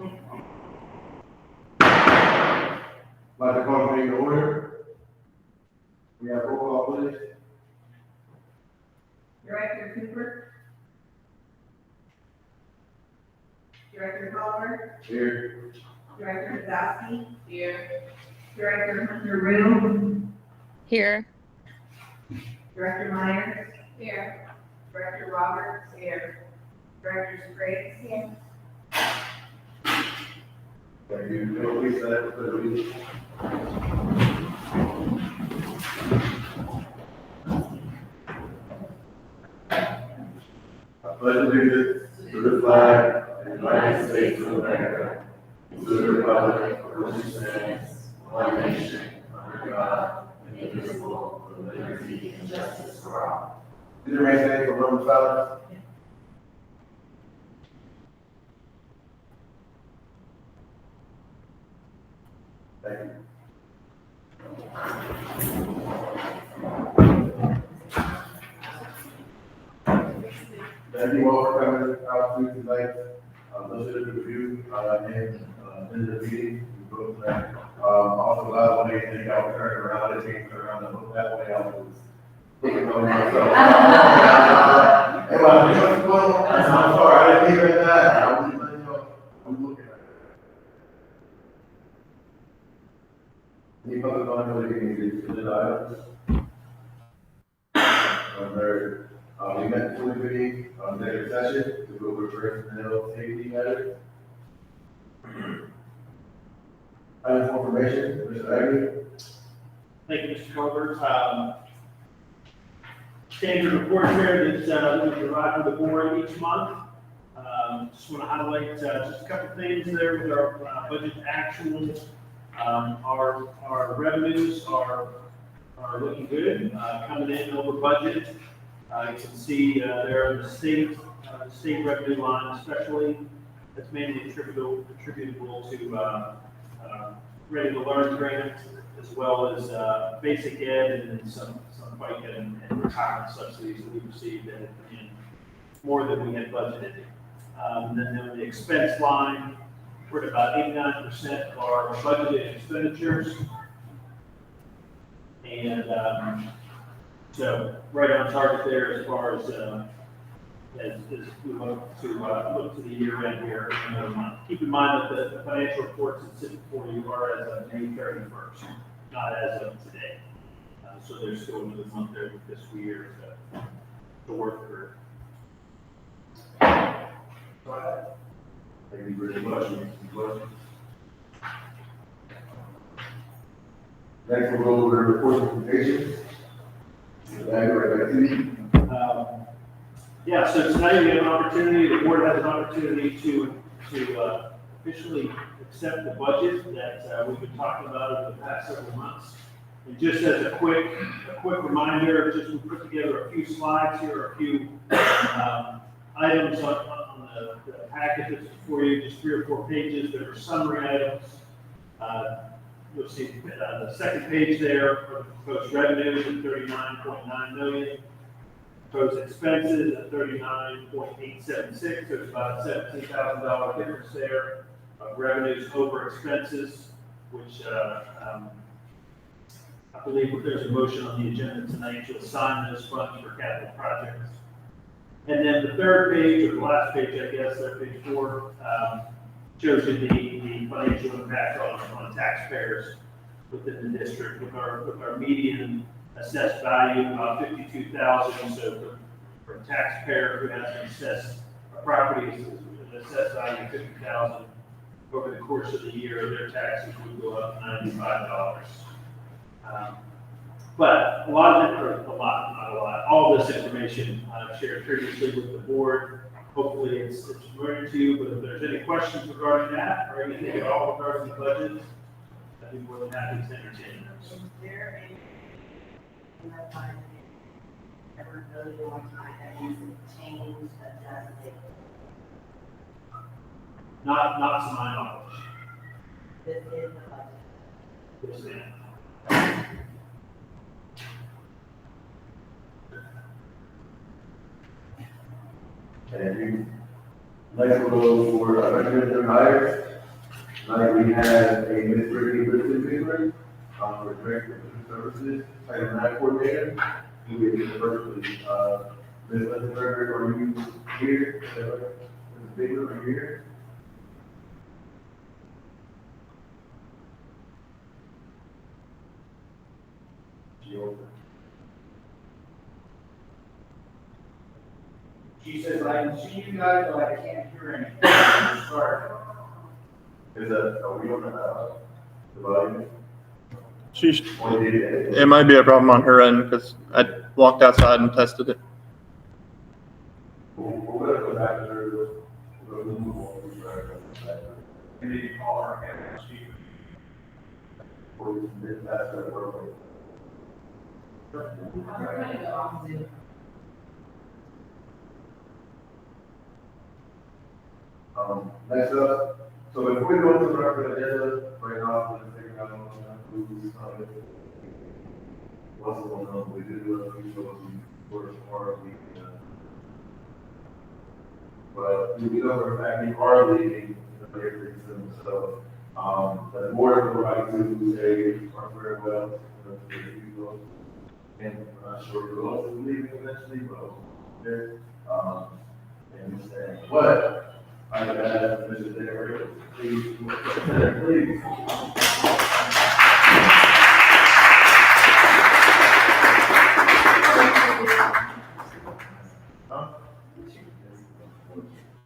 Like the call meeting to order. We have roll call, please. Director Cooper. Director Howard. Here. Director Kozowski. Here. Director Hunter Riddle. Here. Director Myers. Here. Director Roberts. Here. Director Spriggs. Here. Thank you. Bill, please stand for the lead. I pledge allegiance to the flag of the United States of America, to the republic for which it stands, one nation, under God, indivisible, with liberty and justice for all. Please remain standing for a moment of silence. Thank you. Thank you all for coming out to tonight. Listen to the review, and in the meeting, we go tonight. Also, I want to thank y'all for turning around, it came around and look that way. I was looking on myself. Hey, what's going on? I'm sorry, I didn't hear that. I was just letting y'all, I was looking at it. Any public comment relating to the items? Very. We met fully meeting, executive session, to go over personnel safety matters. Items for information, Mr. Agnew. Thank you, Mr. Colbert. Standard report here that we provide for the board each month. Just want to highlight just a couple things there with our budget actuals. Our revenues are looking good, coming in over budget. You can see there in the state revenue line especially, that's mainly attributable to Ready to Learn grants, as well as basic ed and then some bike and retirement subsidies that we received that have come in more than we had budgeted. Then on the expense line, we're at about 89% of our budgeted expenditures. And so right on target there as far as we look to the year end here. Keep in mind that the financial reports that sit before you are as of May 31st, not as of today. So there's still another month there with this year to work through. Thank you very much. Any questions? Next, we'll go over the report presentations. Mr. Agnew, right back to you. Yeah, so tonight we have an opportunity, the board has an opportunity to officially accept the budget that we've been talking about over the past several months. And just as a quick reminder, just we put together a few slides here, a few items on the packet that's before you, just 3 or 4 pages. There are summary items. You'll see the second page there for proposed revenues at $39.9 million. Proposed expenses at $39.876. There's about a $17,000 difference there of revenues over expenses, which I believe if there's a motion on the agenda tonight to assign those funds for capital projects. And then the third page, or the last page, I guess, page 4, shows you the financial impact on taxpayers within the district with our median assessed value about $52,000. So for a taxpayer who has an assessed property, an assessed value of $50,000 over the course of the year, their taxes would go up $95. But a lot of it, or a lot, not a lot, all this information I've shared previously with the board. Hopefully it's familiar to you, but if there's any questions regarding that or anything at all regarding the budget, I'd be more than happy to entertain those. Is there any ever really long time that needs to change, adjust? Not to my knowledge. This is the budget. Yes, ma'am. And you, Next we'll go for recommended hires. Tonight we have a Miss Brittany Richardson, for Director of Food Services, Title IX Coordinator. Who will be the first, please. Ms. Lindenberger, are you here? Is that right? Ms. Baker, are you here? She says, I can see you guys, but I can't hear anything. Sorry. Is that, are we on the volume? She, Or did it? it might be a problem on her end because I walked outside and tested it. We're gonna go back to her. We're gonna move on. And then you call her and she. That's the work. Next up, so before we go into the regular agenda, right now, we're figuring out who's coming. What's going on, we do a few shows for tomorrow, but we know for a fact we are leaving, very pretty soon, so, the board would like to say, our farewell, to the people. And I'm not sure who else is leaving eventually, but, there, and we say, but, I have asked Mr. Derrick, please, please.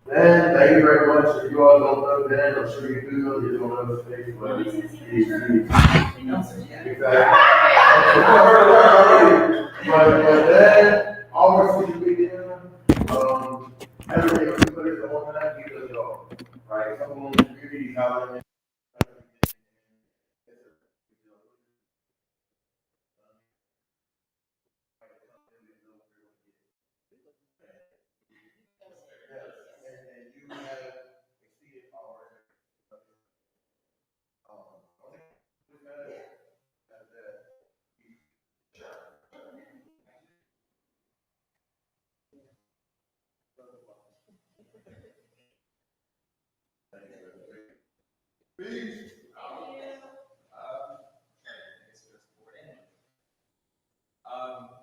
Dan, thank you very much. If you all don't know Dan, I'm sure you do know, you don't know his face, but but Dan, always seems to be there. Everything we put it on that, he does it all. Right, someone in the community, how they and you have exceeded our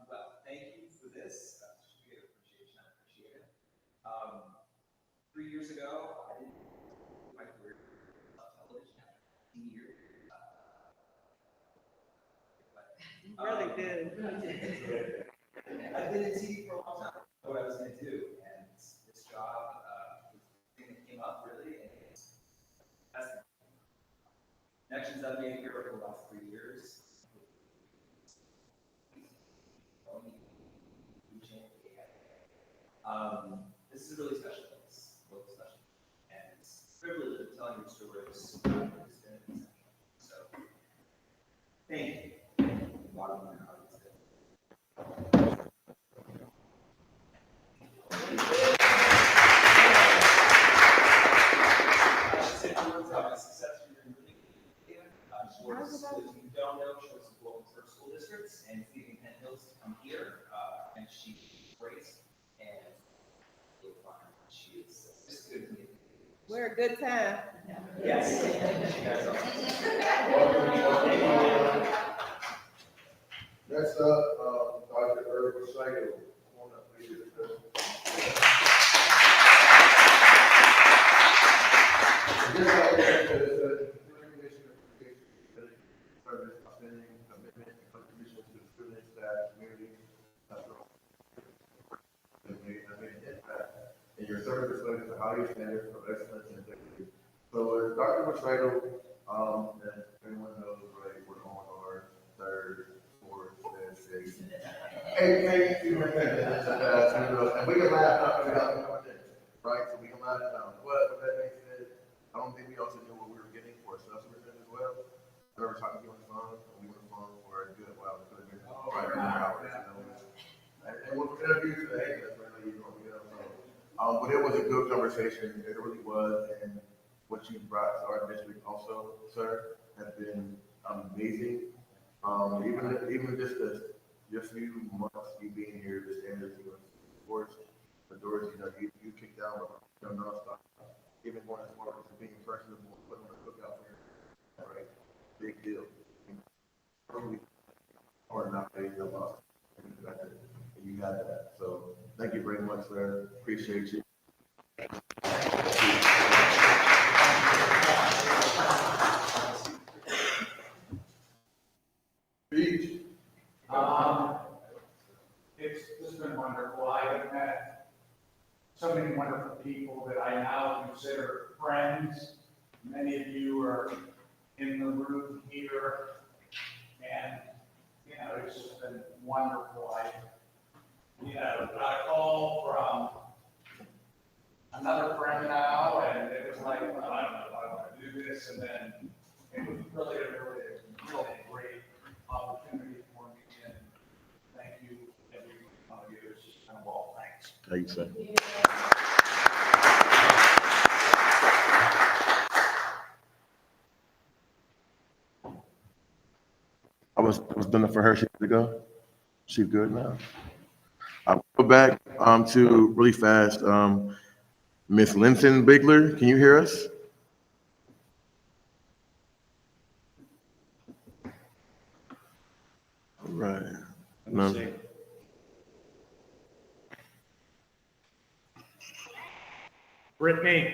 Well, thank you for this. Should be an appreciation. I appreciate it. 3 years ago, I didn't do my career on television. 15 years. Really good. I've been in TV for a long time. I know what I was going to do, and this job was the thing that came up really, and it's that's the connections I've made here over the last 3 years. This is a really special place, really special, and it's a privilege of telling your stories. It's been exceptional. So, thank you. Bottom of my heart is good. I should say a few words about my success here in Moving. Schwartz, if you don't know, Schwartz is Global First School Districts, and it's leaving Penn Hills to come here, and she's great, and you'll find she is just good to me. We're a good time. Yes. You guys are. Next up, Dr. Irvin Schlegel. Come on up, please. Just like that, it's a recognition of service, outstanding commitment, and contribution to the students, staff, community. That's all. Have made an impact, and your service reflects the highest standards of excellence and integrity. So, Dr. Machado, as everyone knows, right, we're on our third, fourth, fifth, sixth, eighth, and we can laugh now, right? So we can laugh now. But with that being said, I don't think we also knew what we were getting for a substitute as well. I remember talking to you on the phone, and we were on the phone for a good while. It could have been 5 hours, you know. And with interviews, hey, that's really, you know, so, but it was a good conversation. It really was, and what you brought to our district also, sir, has been amazing. Even just your few months you being here, the standards you of course, the doors you know you kicked down you know, nonstop. Even going as far as being personable, putting on a cookout for your, all right, big deal. Probably or not paid no loss. You got that. So thank you very much, sir. Appreciate you. Beach. It's just been wonderful. I have met so many wonderful people that I now consider friends. Many of you are in the room here, and, you know, it's just been wonderful. I, you know, got a call from another friend now, and it was like, well, I don't know if I want to do this, and then it was really great opportunity for me, and thank you, every one of you. It's just kind of all thanks. Thank you, sir. I was done it for her. She had to go. She's good now. I'll go back to really fast. Miss Linton Bigler, can you hear us? All right. No. Brittany?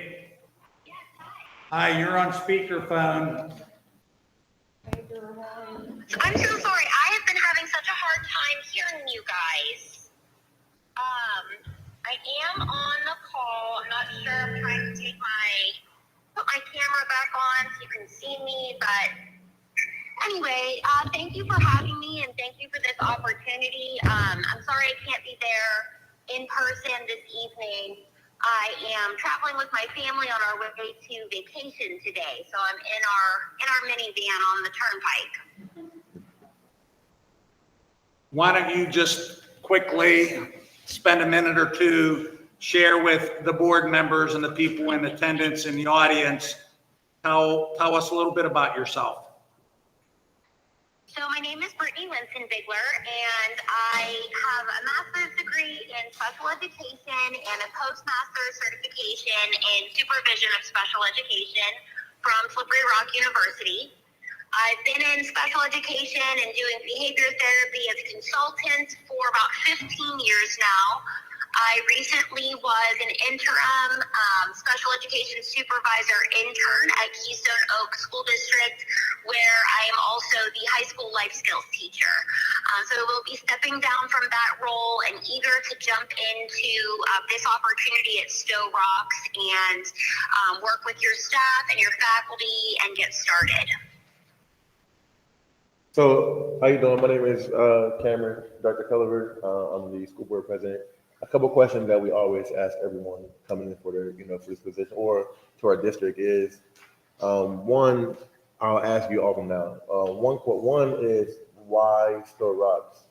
Hi, you're on speakerphone. I'm so sorry. I have been having such a hard time hearing you guys. I am on the call. I'm not sure. I'm trying to put my camera back on so you can see me. But anyway, thank you for having me and thank you for this opportunity. I'm sorry I can't be there in person this evening. I am traveling with my family on our way to vacation today, so I'm in our minivan on the turnpike. Why don't you just quickly spend a minute or two, share with the board members and the people in attendance in the audience, tell us a little bit about yourself. So my name is Brittany Linson-Bigler, and I have a master's degree in special education and a postmaster's certification in supervision of special education from Slippery Rock University. I've been in special education and doing behavior therapy as a consultant for about 15 years now. I recently was an interim special education supervisor intern at Keystone Oak School District, where I am also the high school life skills teacher. So we'll be stepping down from that role and eager to jump into this opportunity at Sto-Rox and work with your staff and your faculty and get started. So, how you doing? My name is Cameron, Dr. Culliver. I'm the school board president. A couple questions that we always ask everyone coming in for their, for this position or to our district is, one, I'll ask you all of them now. One is why Sto-Rox?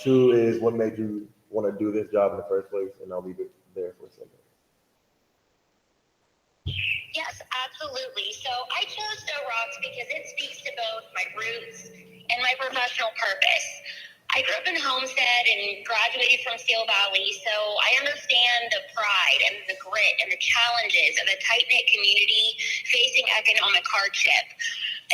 Two is what made you want to do this job in the first place? And I'll leave it there for a second. Yes, absolutely. So I chose Sto-Rox because it speaks to both my roots and my professional purpose. I grew up in Homestead and graduated from Steel Valley, so I understand the pride and the grit and the challenges of a tight-knit community facing economic hardship.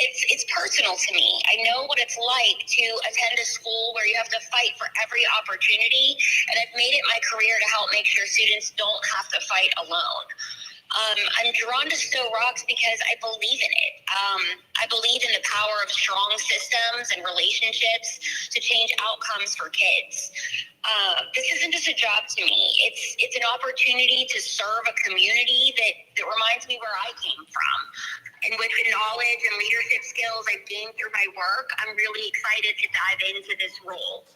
It's personal to me. I know what it's like to attend a school where you have to fight for every opportunity, and I've made it my career to help make sure students don't have to fight alone. I'm drawn to Sto-Rox because I believe in it. I believe in the power of strong systems and relationships to change outcomes for kids. This isn't just a job to me. It's an opportunity to serve a community that reminds me where I came from. And with the knowledge and leadership skills I've gained through my work, I'm really excited to dive into this role.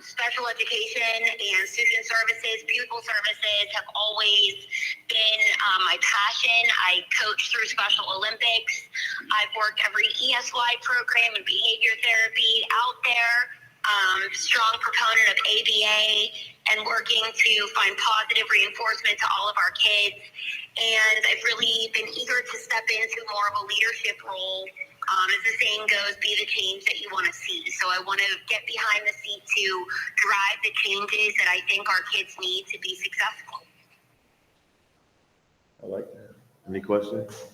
Special education and student services, pupil services have always been my passion. I coach through Special Olympics. I've worked every ESY program and behavior therapy out there. Strong proponent of ABA and working to find positive reinforcement to all of our kids. And I've really been eager to step into more of a leadership role. As the saying goes, be the change that you want to see. So I want to get behind the seat to drive the changes that I think our kids need to be successful. I like that. Any questions?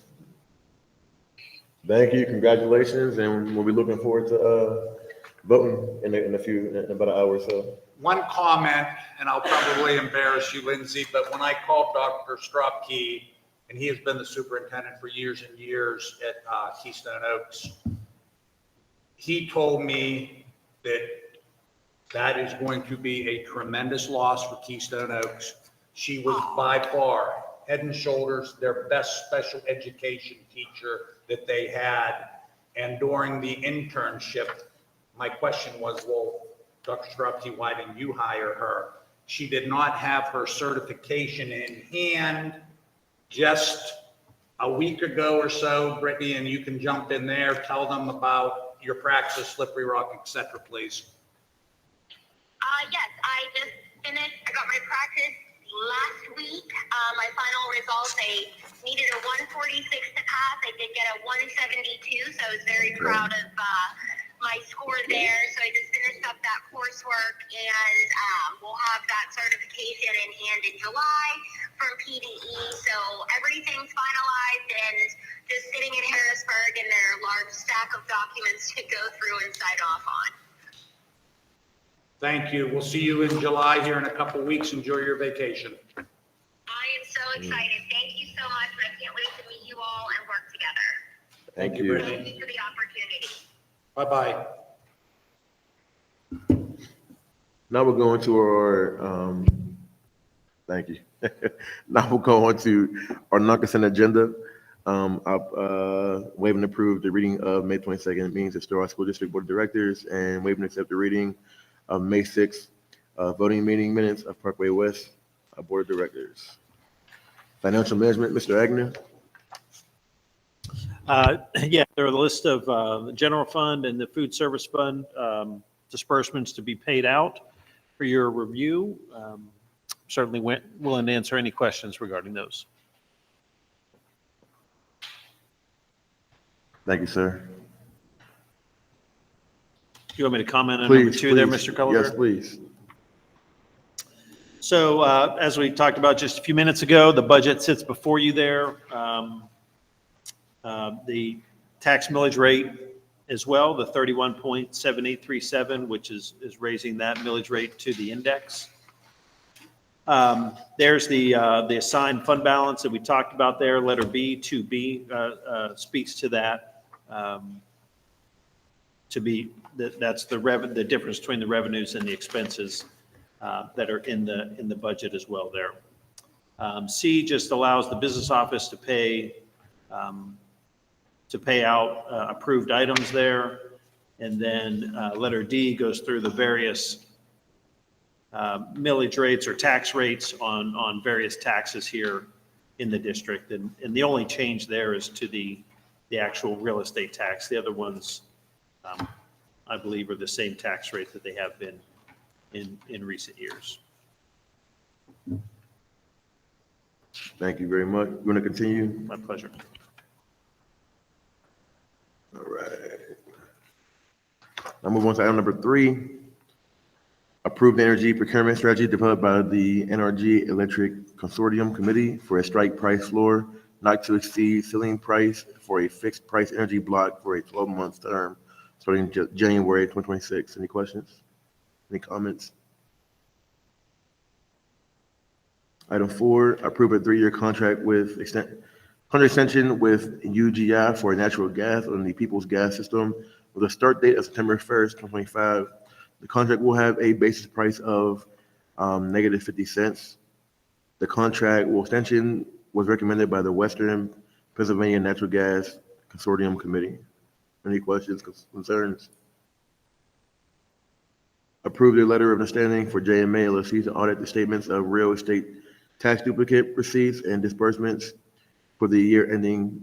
Thank you, congratulations, and we'll be looking forward to voting in about an hour or so. One comment, and I'll probably embarrass you, Lindsay, but when I called Dr. Sto-Rox, and he has been the superintendent for years and years at Keystone Oaks, he told me that that is going to be a tremendous loss for Keystone Oaks. She was by far, head and shoulders, their best special education teacher that they had. And during the internship, my question was, well, Dr. Sto-Rox, why didn't you hire her? She did not have her certification in hand just a week ago or so. Brittany, and you can jump in there, tell them about your practice, Slippery Rock, et cetera, please. Yes, I just finished, I got my practice last week. My final results, I needed a 146 to pass. I did get a 172, so I was very proud of my score there. So I just finished up that coursework, and we'll have that certification in hand in July from PDE. So everything's finalized and just sitting in Harrisburg in their large stack of documents to go through and sign off on. Thank you. We'll see you in July here in a couple of weeks. Enjoy your vacation. I am so excited. Thank you so much. I can't wait to meet you all and work together. Thank you. Thank you for the opportunity. Bye-bye. Now we're going to our, thank you. Now we'll go on to our non-consent agenda. I'll waive and approve the reading of May 22nd meetings of Sto-Rox School District Board of Directors, and waive and accept the reading of May 6th voting meeting minutes of Parkway West Board of Directors. Financial Management, Mr. Agnew. Yeah, there are a list of the general fund and the food service fund disbursements to be paid out for your review. Certainly willing to answer any questions regarding those. Thank you, sir. Do you want me to comment on number Please, two there, please. Mr. Culliver? Yes, please. So as we talked about just a few minutes ago, the budget sits before you there. The tax millage rate as well, the 31.7837, which is raising that millage rate to the index. There's the assigned fund balance that we talked about there. Letter B, 2B speaks to that. That's the difference between the revenues and the expenses that are in the budget as well there. C just allows the business office to pay out approved items there. And then letter D goes through the various millage rates or tax rates on various taxes here in the district. And the only change there is to the actual real estate tax. The other ones, I believe, are the same tax rate that they have been in recent years. Thank you very much. You want to continue? My pleasure. All right. Now move on to item number 3. Approved energy procurement strategy developed by the NRG Electric Consortium Committee for a strike price floor not to exceed ceiling price for a fixed price energy block for a 12-month term starting January 2026. Any questions? Any comments? Item 4, approve a 3-year contract with extension with UGI for natural gas on the People's Gas System with a start date of September 1st, 2025. The contract will have a basis price of negative 50 cents. The contract extension was recommended by the Western Pennsylvania Natural Gas Consortium Committee. Any questions, concerns? Approve the letter of understanding for JMA LLC to audit the statements of real estate tax duplicate receipts and disbursements for the year ending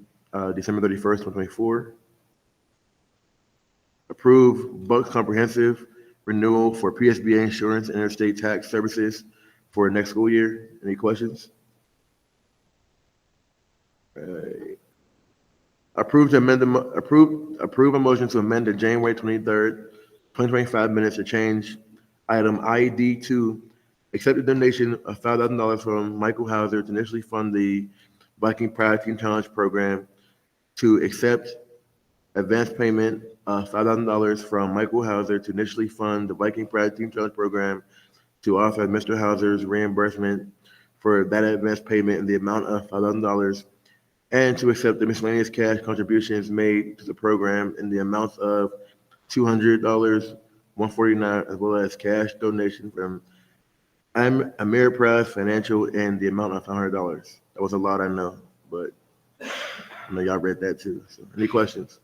December 31st, 2024. Approve Bucks Comprehensive renewal for PSBA insurance and interstate tax services for next school year. Any questions? Approve a motion to amend the January 23rd, 2025 minutes to change item ID to accept a donation of $5,000 from Michael Hauser to initially fund the Viking Pride Team Challenge Program to accept advance payment of $5,000 from Michael Hauser to initially fund the Viking Pride Team Challenge Program, to authorize Mr. Hauser's reimbursement for that advance payment in the amount of $5,000, and to accept the miscellaneous cash contributions made to the program in the amounts of $200, $149, as well as cash donation from Ameriprise Financial in the amount of $100. That was a lot, I know, but I know y'all read that too. So, any questions?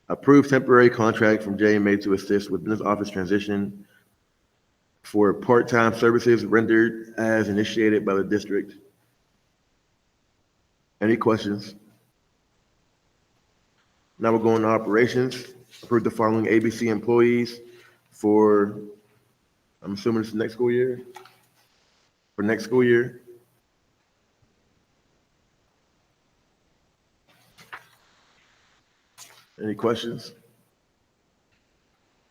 Approved temporary contract from JMA to assist with business office transition for part-time services rendered as initiated by the district. Any questions? Now we're going to operations. Approve the following ABC employees for, I'm assuming it's next school year? For next school year? Any questions?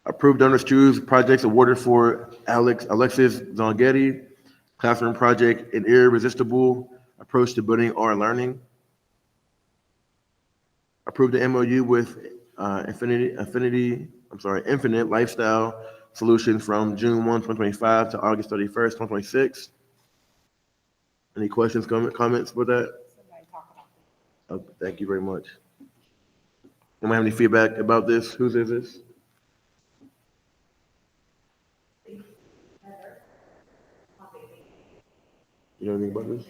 Approved donors choose projects awarded for Alexis Zongetti, classroom project, An Irresistible Approach to Building or Learning. Approved the MOU with Infinite Lifestyle Solutions from June 1, 2025 to August 31st, 2026. Any questions, comments with that? Oh, thank you very much. Anyone have any feedback about this? Whose is this? You know anything about this?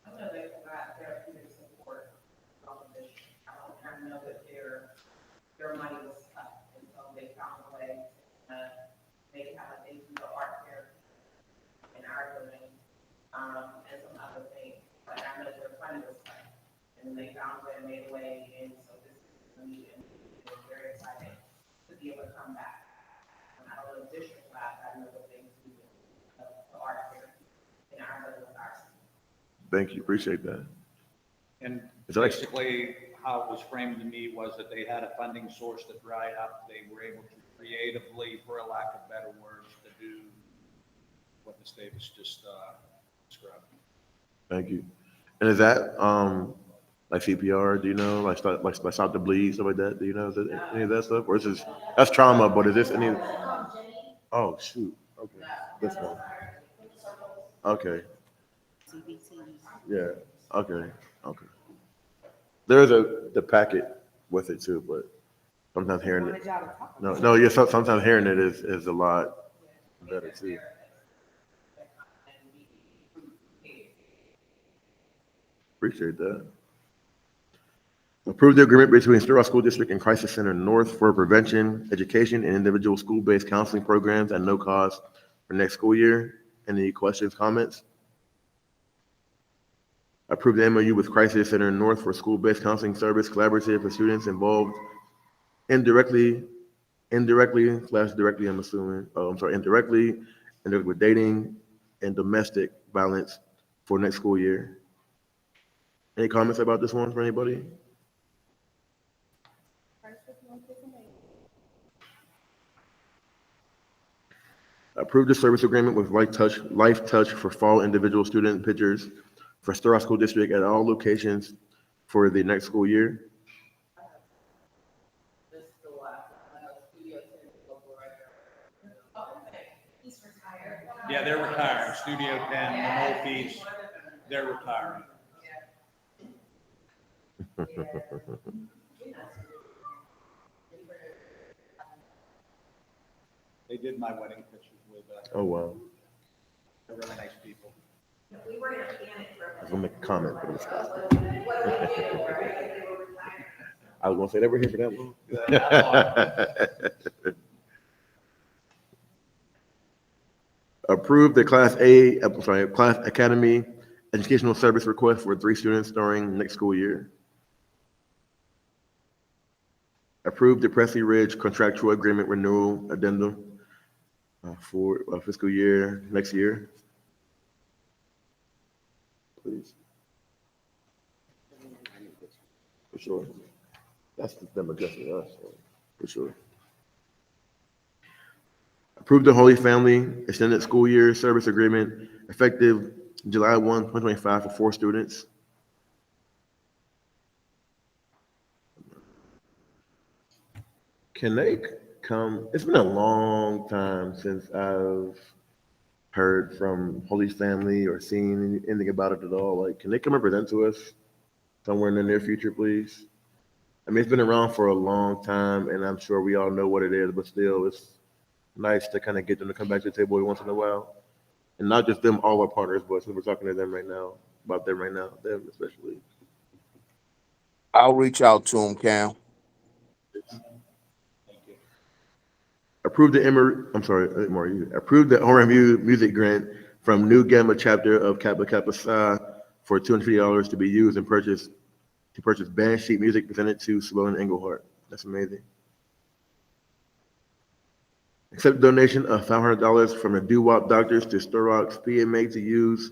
I know they provide therapeutic support from the district. I know that their money was cut, and so they found a way, they have, they do the art fair in our building, and some other things, but I know their funding was cut, and they found a way and made a way, and so this is me, and we're very excited to be able to come back. And I don't know district wise, I know that they do the art fair in our building with our. Thank you, appreciate that. And Is that like- basically, how it was framed to me was that they had a funding source that dried up. They were able to creatively, for a lack of better words, to do what Ms. Davis just described. Thank you. And is that like CPR? Do you know, like stop the bleed, stuff like that? Do you know, is it any of that stuff, or is this, that's trauma? But is this any? Oh shoot. Okay, this one. Okay. Yeah. Okay. Okay. There's the packet with it too, but sometimes hearing it. No. Yeah. Sometimes hearing it is a lot better too. Appreciate that. Approve the agreement between Sto-Rox School District and Crisis Center North for prevention, education, and individual school-based counseling programs at no cost for next school year. Any questions, comments? Approve the MOU with Crisis Center North for school-based counseling service collaborative for students involved indirectly / directly, I'm assuming, indirectly with dating and domestic violence for next school year. Any comments about this one for anybody? Approve the service agreement with Life Touch for fall individual student pictures for Sto-Rox School District at all locations for the next school year. Yeah, they're retiring. Studio 10, the Mulkeys, they're retiring. They did my wedding pictures with, Oh, wow. they're really nice people. We were in a panic for. I was gonna make a comment, but it was stop. I was gonna say they were here for that long. Approve the Class Academy educational service request for 3 students starting next school year. Approve the Presley Ridge contractual agreement renewal addendum for fiscal year next year. Please. For sure. That's them addressing us, so for sure. Approve the Holy Family Extended School Year Service Agreement effective July 1, 2025 for 4 students. Can they come? It's been a long time since I've heard from Holy Family or seen anything about it at all. Like, can they come and present to us somewhere in the near future, please? I mean, it's been around for a long time, and I'm sure we all know what it is, but still, it's nice to kind of get them to come back to the table every once in a while. And not just them, all our partners, but since we're talking to them right now, about them right now, them especially. I'll reach out to him, Cam. Approve the approve the RMU music grant from New Gamma chapter of Kappa Kappa Psi for $250 to be used and purchase band sheet music presented to Swellen Englehart. That's amazing. Accept donation of $500 from the doo-wop doctors to Sto-Rox PMA to use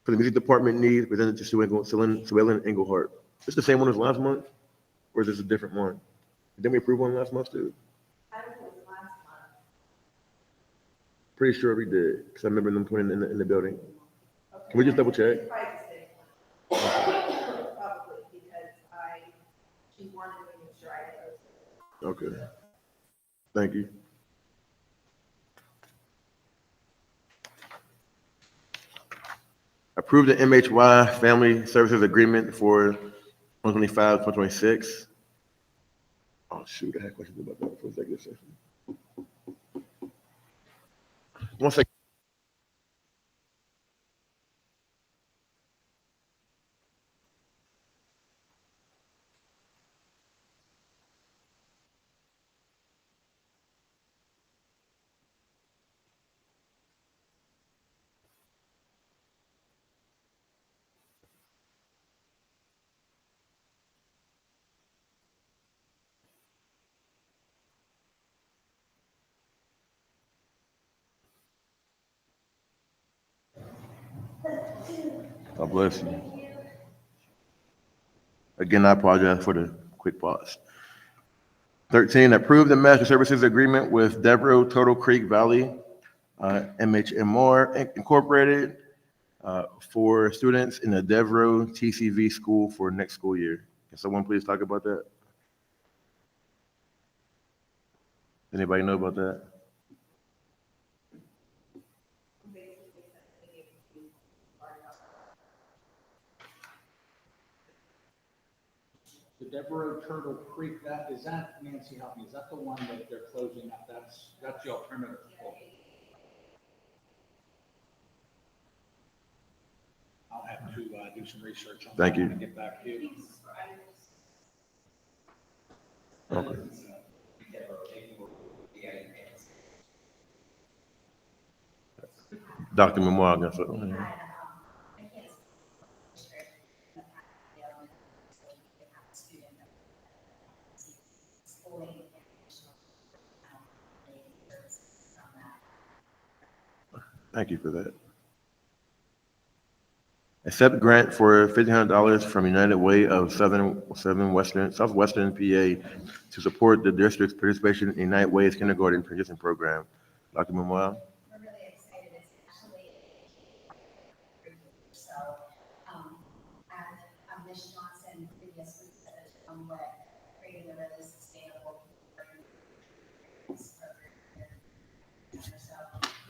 for the music department needs presented to Swellen Englehart. Is this the same one as last month, or is this a different one? Didn't we approve one last month too? I don't know, it was last month. Pretty sure we did, because I remember them putting it in the building. Okay. Can we just double check? It's probably the same one. Probably, because she wanted me to make sure I had those. Okay. Thank you. Approve the MHY Family Services Agreement for 2025, 2026. Oh, shoot, I had questions about that for executive session. One second. God bless you. Again, I apologize for the quick pause. 13, approve the master services agreement with Devereaux Turtle Creek Valley, MHMR Incorporated, for students in the Devereaux TCV school for next school year. Can someone please talk about that? Anybody know about that? The Devereaux Turtle Creek, is that, Nancy, help me, is that the one that they're closing up? That's the alternative. I'll have to do some research on that. Thank you. And get back to you. Okay. Dr. Memoir, I guess. Thank you for that. Accept grant for $1,500 from United Way of Southwestern PA to support the district's participation in United Way's kindergarten transition program. Dr. Memoir. We're really excited. It's actually so as Ms. Johnson previously said, we're creating a really sustainable program. So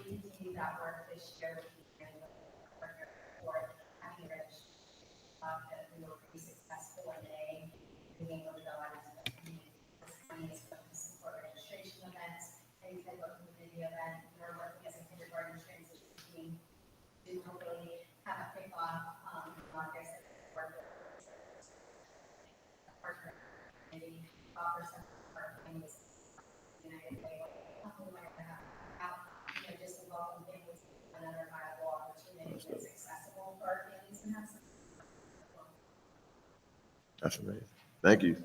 we continue that work this year. That we were pretty successful in May, being able to go out into the community. This county is going to support registration events, any type of community event. We're working as a kindergarten transition team to hopefully have a kickoff in August. Partner community offer some of our families United Way. Hopefully, we're going to have just a welcome families, another viable opportunity that's accessible for our families and have some. That's amazing. Thank you.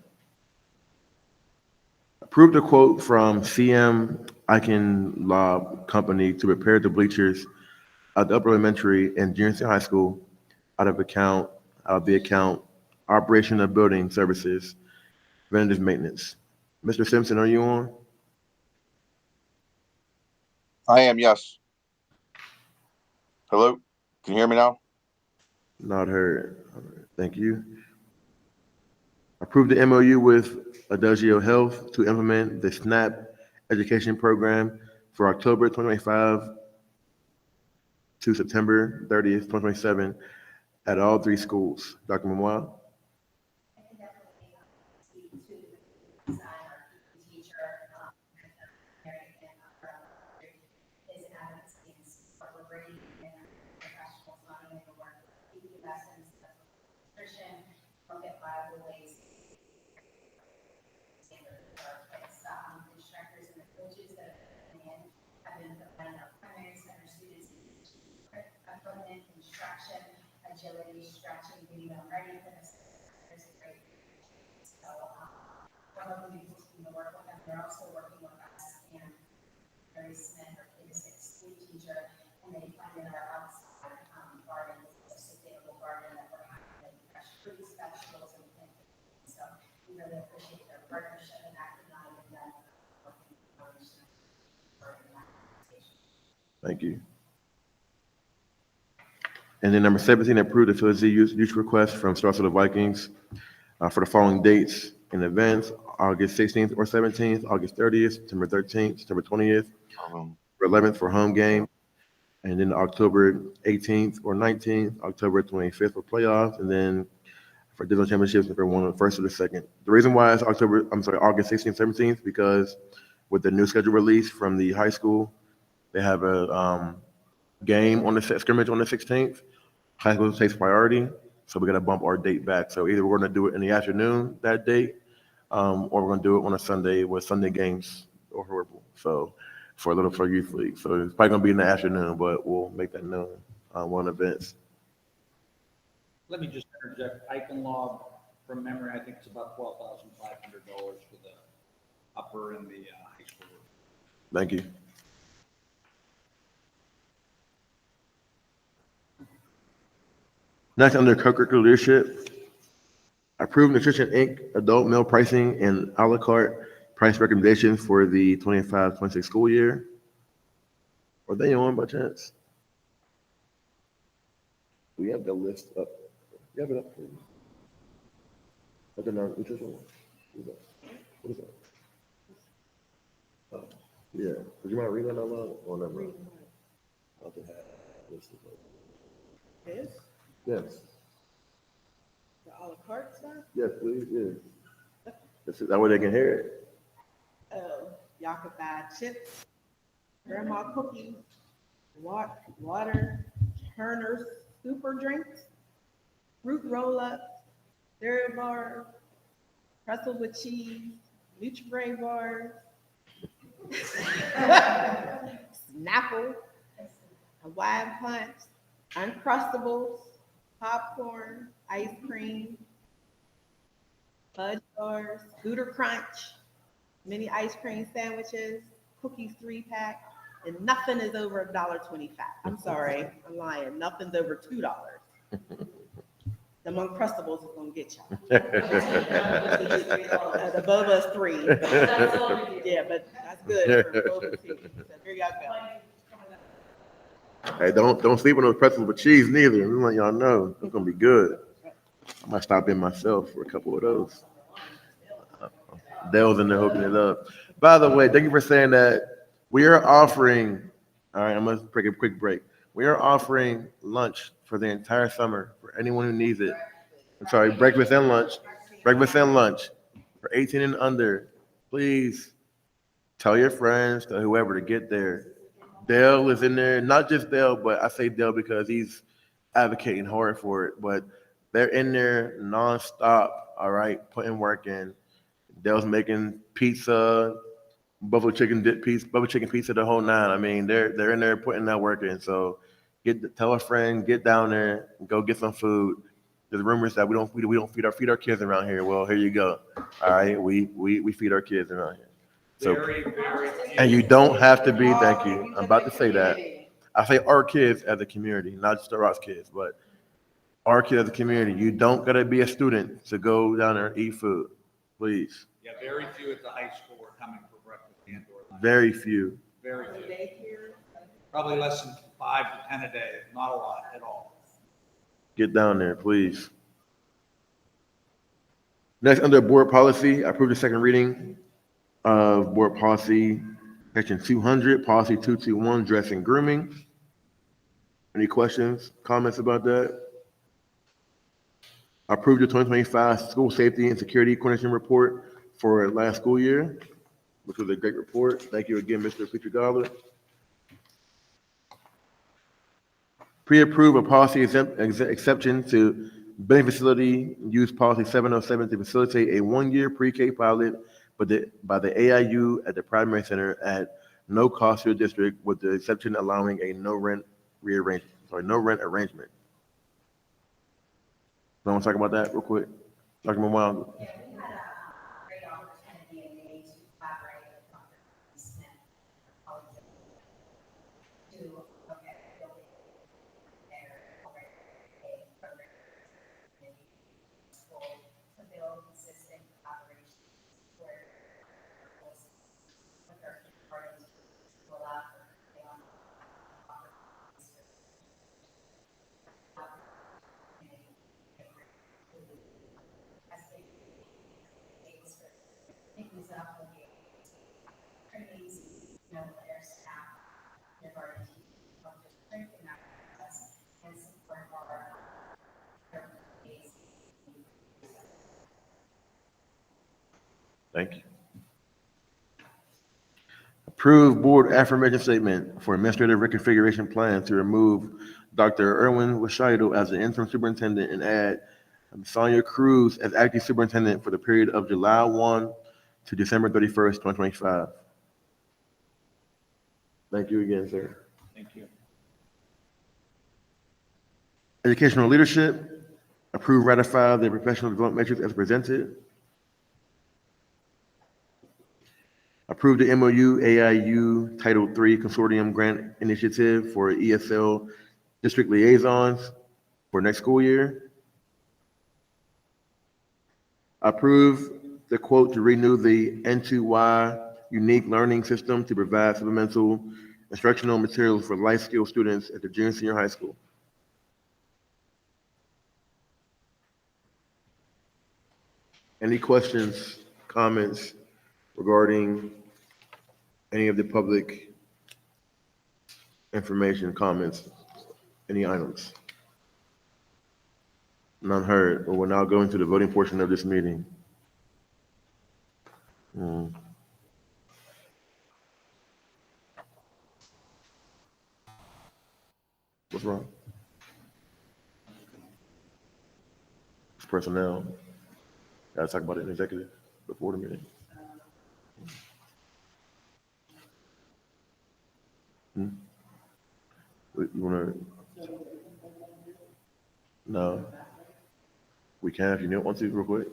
Approve the quote from CM Icon Lob Company to repair the bleachers at the upper elementary and junior high school out of the account operation of building services, preventative maintenance. Mr. Simpson, are you on? I am, yes. Hello? Can you hear me now? Not heard. All right, thank you. Approve the MOU with Adagio Health to implement the SNAP education program for October 2025 to September 30th, 2027 at all three schools. Dr. Memoir? I can definitely speak to the design our teacher, his advocacy and support. We're bringing in professionals, not only to work with PE lessons, but nutrition, look at viable ways standard for our kids. Instructors and the coaches that are coming in have been providing our primary center students equipment, instruction, agility, stretching, getting them ready for this. There's a great. So, we're hoping to continue to work with them. They're also working with us and Mary Smith, our K-6 school teacher, and they funded our outside garden, a sustainable garden that we're having fresh fruits, vegetables, and things. So we really appreciate their partnership and that could not have been done working with our Thank you. And then number 17, approve the Philly youth request from Stars of the Vikings for the following dates and events: August 16th or 17th, August 30th, September 13th, September 20th, September 11th for home game, and then October 18th or 19th, October 25th for playoffs, and then for divisional championships, if one the first or the second. The reason why it's August 16th, 17th, because with the new schedule release from the high school, they have a game on the scrimmage on the 16th. High school takes priority, so we're gonna bump our date back. So either we're gonna do it in the afternoon that date, or we're gonna do it on a Sunday where Sunday games are horrible. So for youth league, so it's probably gonna be in the afternoon, but we'll make that known on one events. Let me just interject. I can log from memory, I think it's about $12,500 for the upper and the high school. Thank you. Next, under co-curricular leadership, approve Nutrition Inc. adult meal pricing and a la carte price recommendations for the 25-26 school year. Are they on by chance? We have the list up. You have it up, please. Look at our nutrition one. What is that? Oh, yeah. Would you mind reading that out loud or not? I'll just have this. This, Yes. the a la carte stuff? Yes, please. Yeah. That way they can hear it. Oh, y'all could buy chips, grandma cookies, water, Turner's super drinks, fruit roll-ups, cereal bars, pretzel with cheese, Nutri-Grain bars, Snapple, Hawaiian Punch, Uncrustables, popcorn, ice cream, fudge bars, Scooter Crunch, mini ice cream sandwiches, cookies 3-pack, and nothing is over $1.25. I'm sorry, I'm lying. Nothing's over $2. The Uncrustables is gonna get y'all. The Boba's $3. Yeah, but that's good for Boba tea. So here y'all go. Hey, don't sleep on those pretzels with cheese neither. We want y'all know it's gonna be good. I might stop in myself for a couple of those. Dale's in there hooking it up. By the way, thank you for saying that. We are offering. All right, I'm gonna take a quick break. We are offering lunch for the entire summer for anyone who needs it. I'm sorry, breakfast and lunch. Breakfast and lunch for 18 and under. Please tell your friends, tell whoever to get there. Dale is in there, not just Dale, but I say Dale because he's advocating hard for it. But they're in there nonstop, all right, putting work in. Dale's making pizza, buffalo chicken pizza, the whole nine. I mean, they're in there putting that work in. So tell a friend, get down there, go get some food. There's rumors that we don't feed our kids around here. Well, here you go. All right, we feed our kids around here. So, and you don't have to be. Thank you. I'm about to say that. I say our kids as a community, not just Sto-Rox kids, but our kids as a community. You don't gotta be a student to go down there and eat food, please. Yeah, very few at the high school are coming for breakfast and or lunch. Very few. Very few. Daycare, Probably less than 5 to 10 a day, not a lot at all. Get down there, please. Next, under board policy, I approve the second reading of board policy, section 200, policy 221, dress and grooming. Any questions, comments about that? I approve the 2025 school safety and security coordination report for last school year, which was a great report. Thank you again, Mr. Peter. Pre-approve a policy exception to building facility use policy 707 to facilitate a one-year pre-K pilot by the AIU at the primary center at no cost to the district, with the exception allowing a no rent arrangement. Someone talk about that real quick? Dr. Mawang. Yeah, we had a great opportunity in May to collaborate with Dr. Smith, our colleagues, to look at building their program in school to build consistent collaboration where was with our parties to allow for they on things up with the trainings, their staff, their guardians, of just strengthening that process and support our days. Thank you. Approve board affirmation statement for administrative reconfiguration plan to remove Dr. Erwin Washaido as the interim superintendent and add Sonia Cruz as acting superintendent for the period of July 1 to December 31st, 2025. Thank you again, sir. Thank you. Educational leadership, approve, ratify the professional development matrix as presented. Approve the MOU AIU Title III Consortium Grant Initiative for ESL District Liaisons for next school year. Approve the quote to renew the N2Y unique learning system to provide supplemental instructional materials for life skill students at the junior and senior high school. Any questions, comments regarding any of the public information, comments, any items? None heard. Well, we're now going to the voting portion of this meeting. What's wrong? It's personnel. Gotta talk about it in executive before the meeting. You wanna? No. We can if you want to, real quick.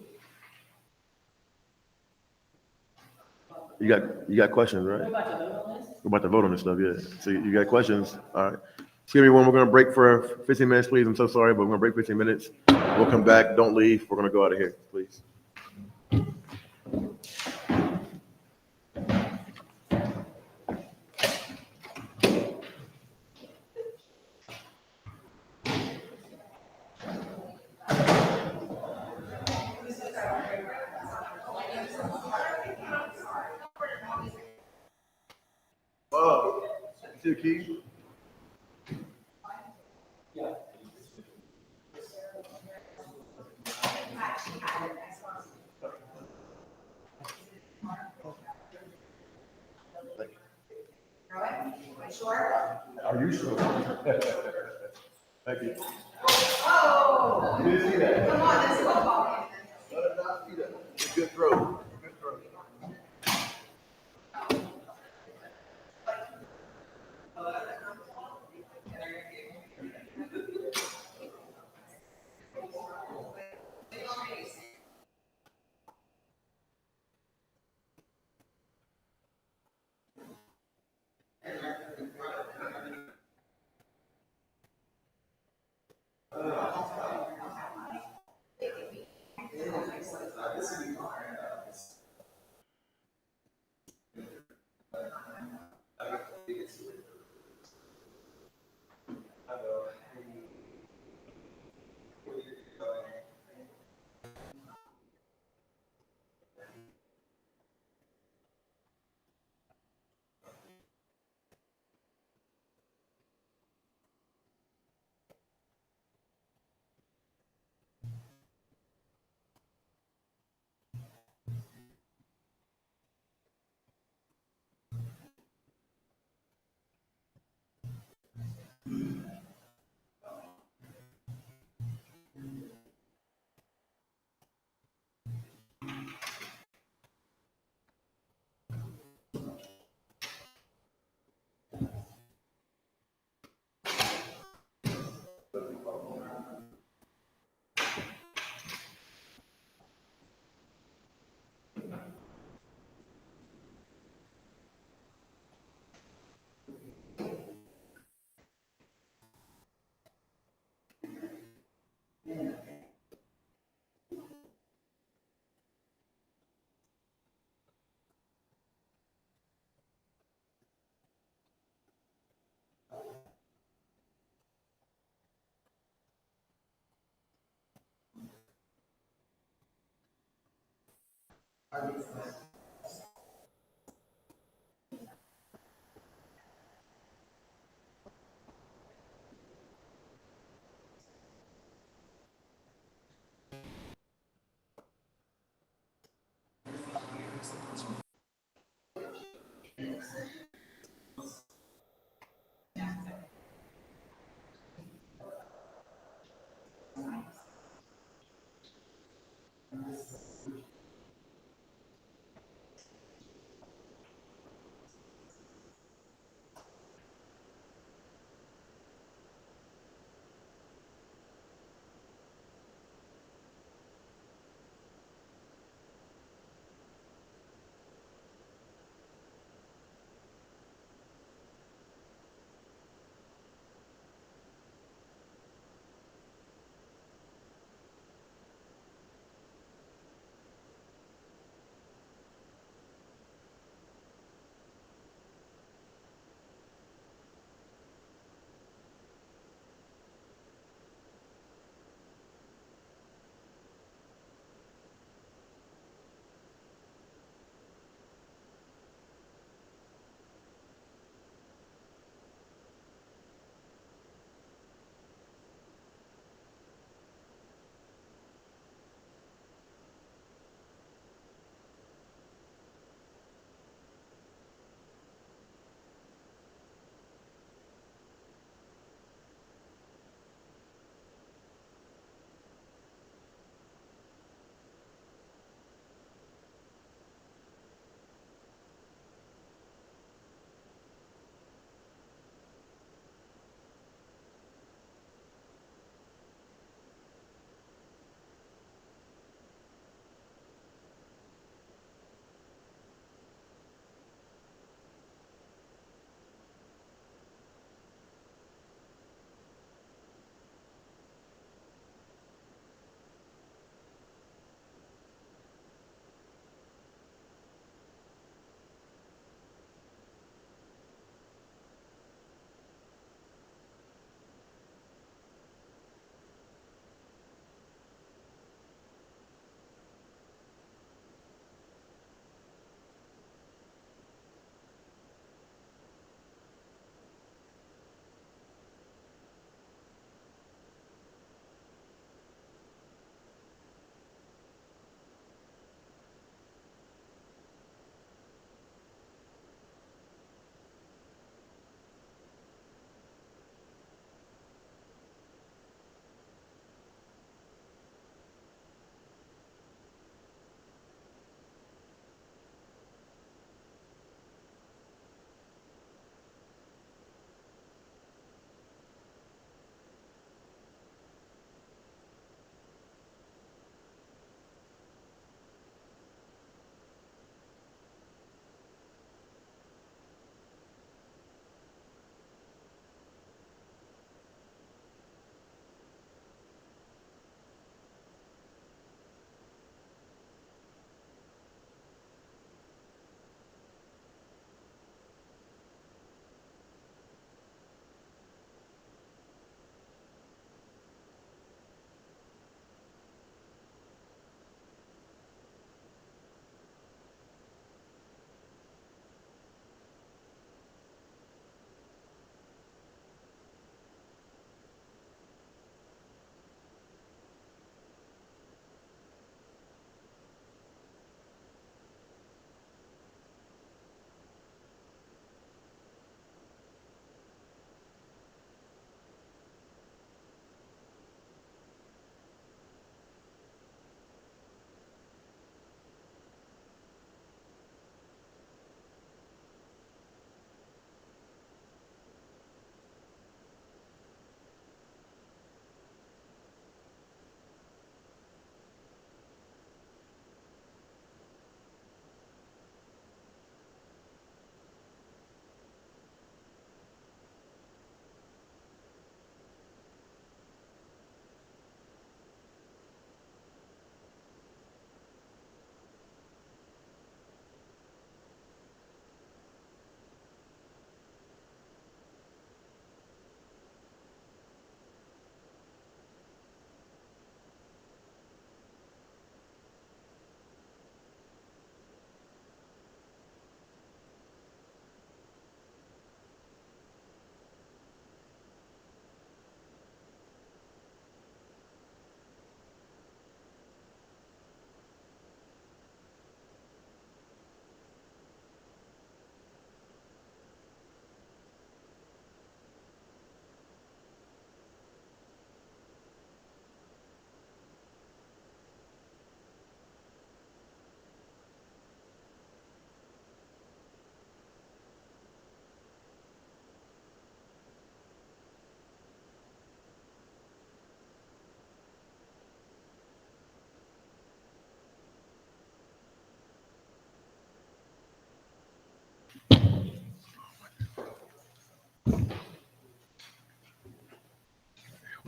You got questions, right? We're about to vote on this stuff, yeah. So you got questions, all right. Excuse me, we're gonna break for 15 minutes, please. I'm so sorry, but we're gonna break 15 minutes. We'll come back, don't leave. We're gonna go out of here, please. See the key? Are you sure? Thank you. Oh! You didn't see that? Come on, let's go. Let it not see that. It's a good throw. Good throw.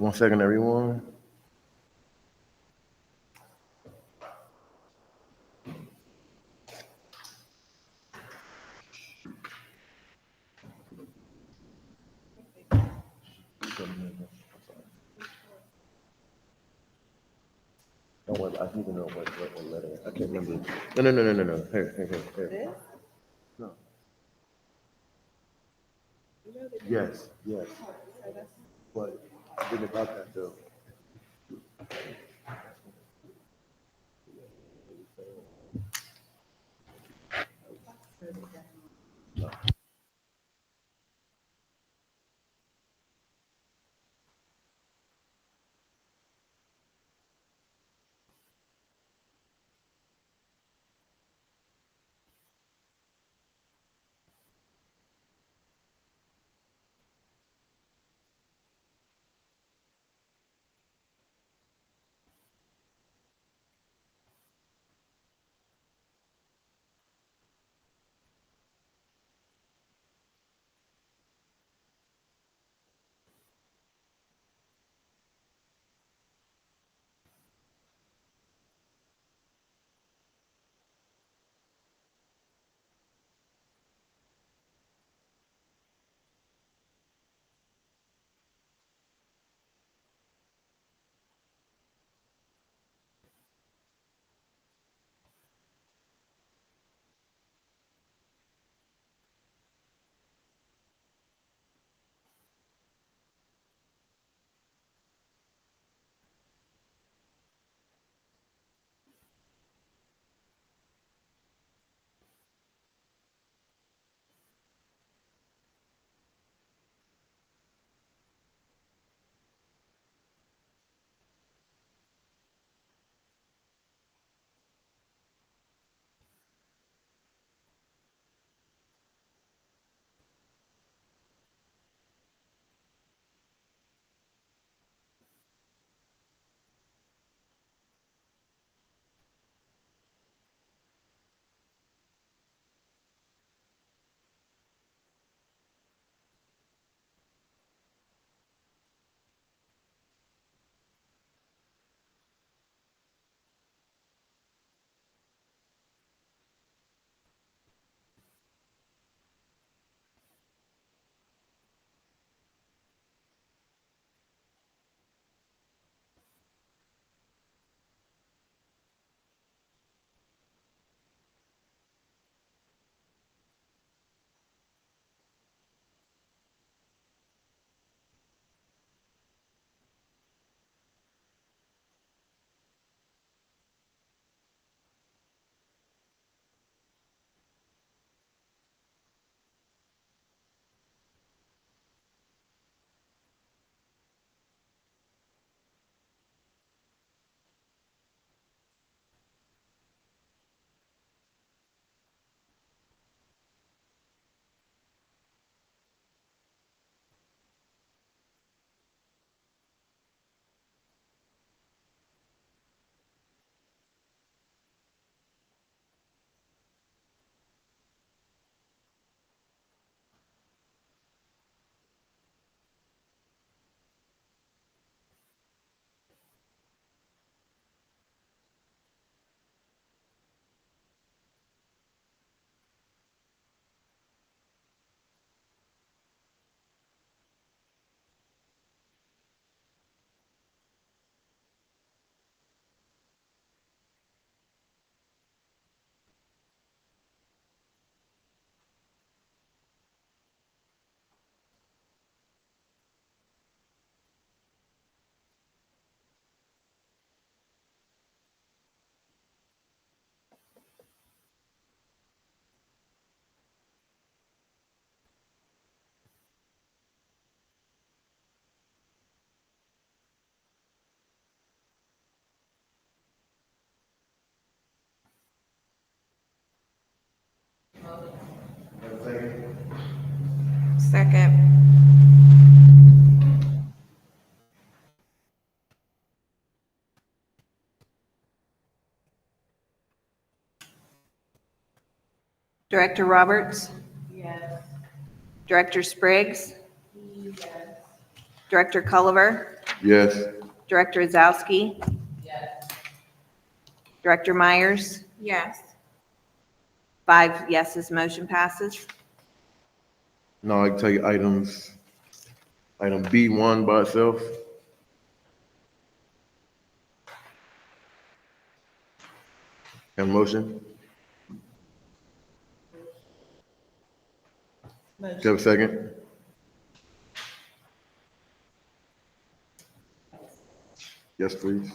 1 second, everyone. Don't worry, I need to know what letter. I can't remember. No. Here. This? No. Yes. But think about that though. Second. Director Roberts, Yes. Director Spriggs, Yes. Director Culliver, Yes. Director Zowski, Yes. Director Myers, Yes. 5 yeses, motion passes. Now I can tell you item B1 by itself. Have a motion? Do you have a second? Yes, please.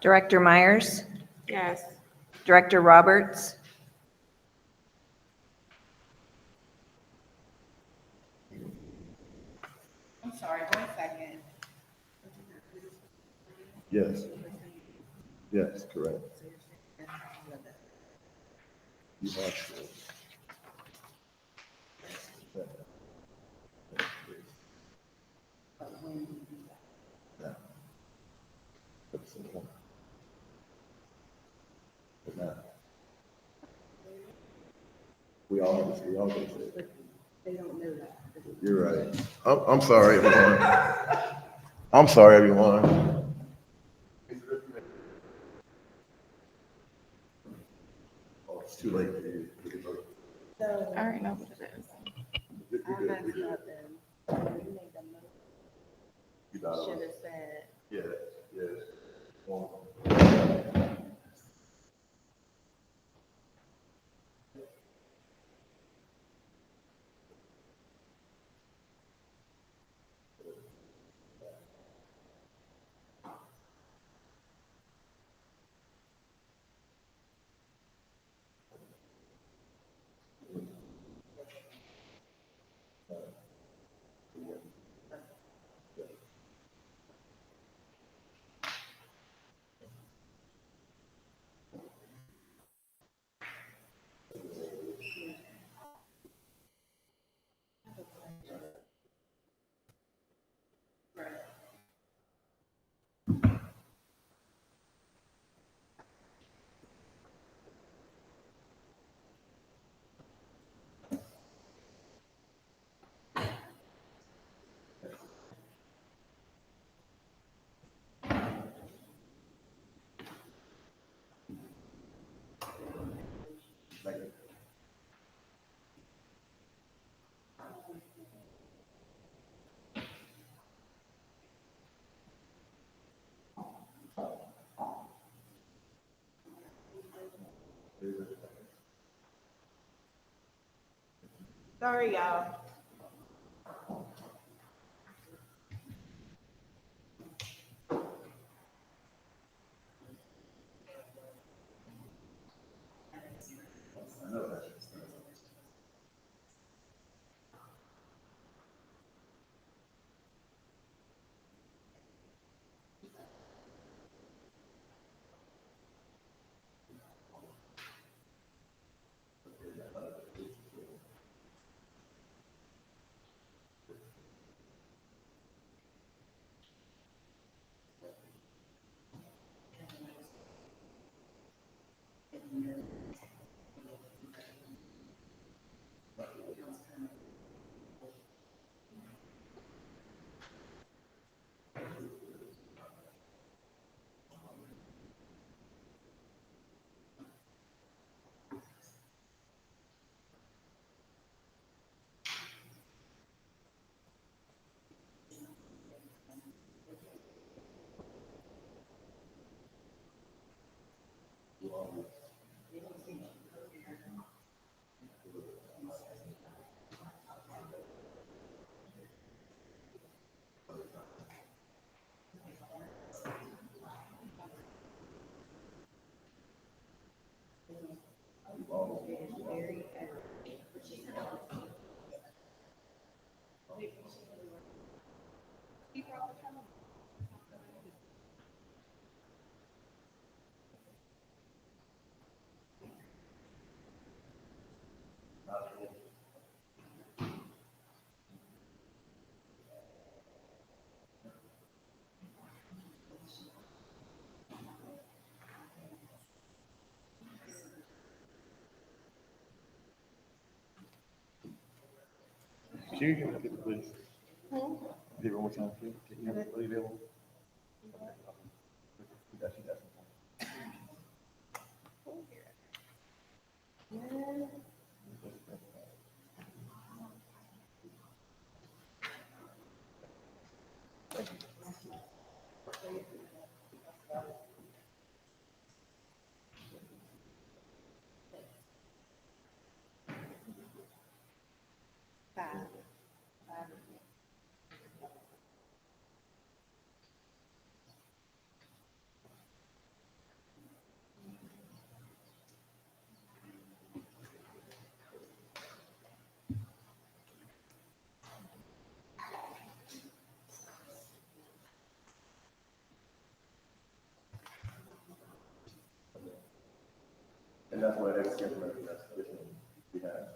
Director Myers, Yes. Director Roberts, I'm sorry, 1 second. Yes. Yes, correct. You have to. Now. That's the point. But now. We all gonna say it. They don't know that. You're right. I'm sorry, everyone. I'm sorry, everyone. Oh, it's too late. I already know what it is. You're good. You're good. You got it. Should have said. Yeah, yeah. One. Sorry, y'all. Can you give me that paper, please? Give it one more time, please. Can you have it available? And that's why that's different, that's different. We have.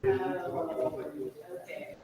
Okay.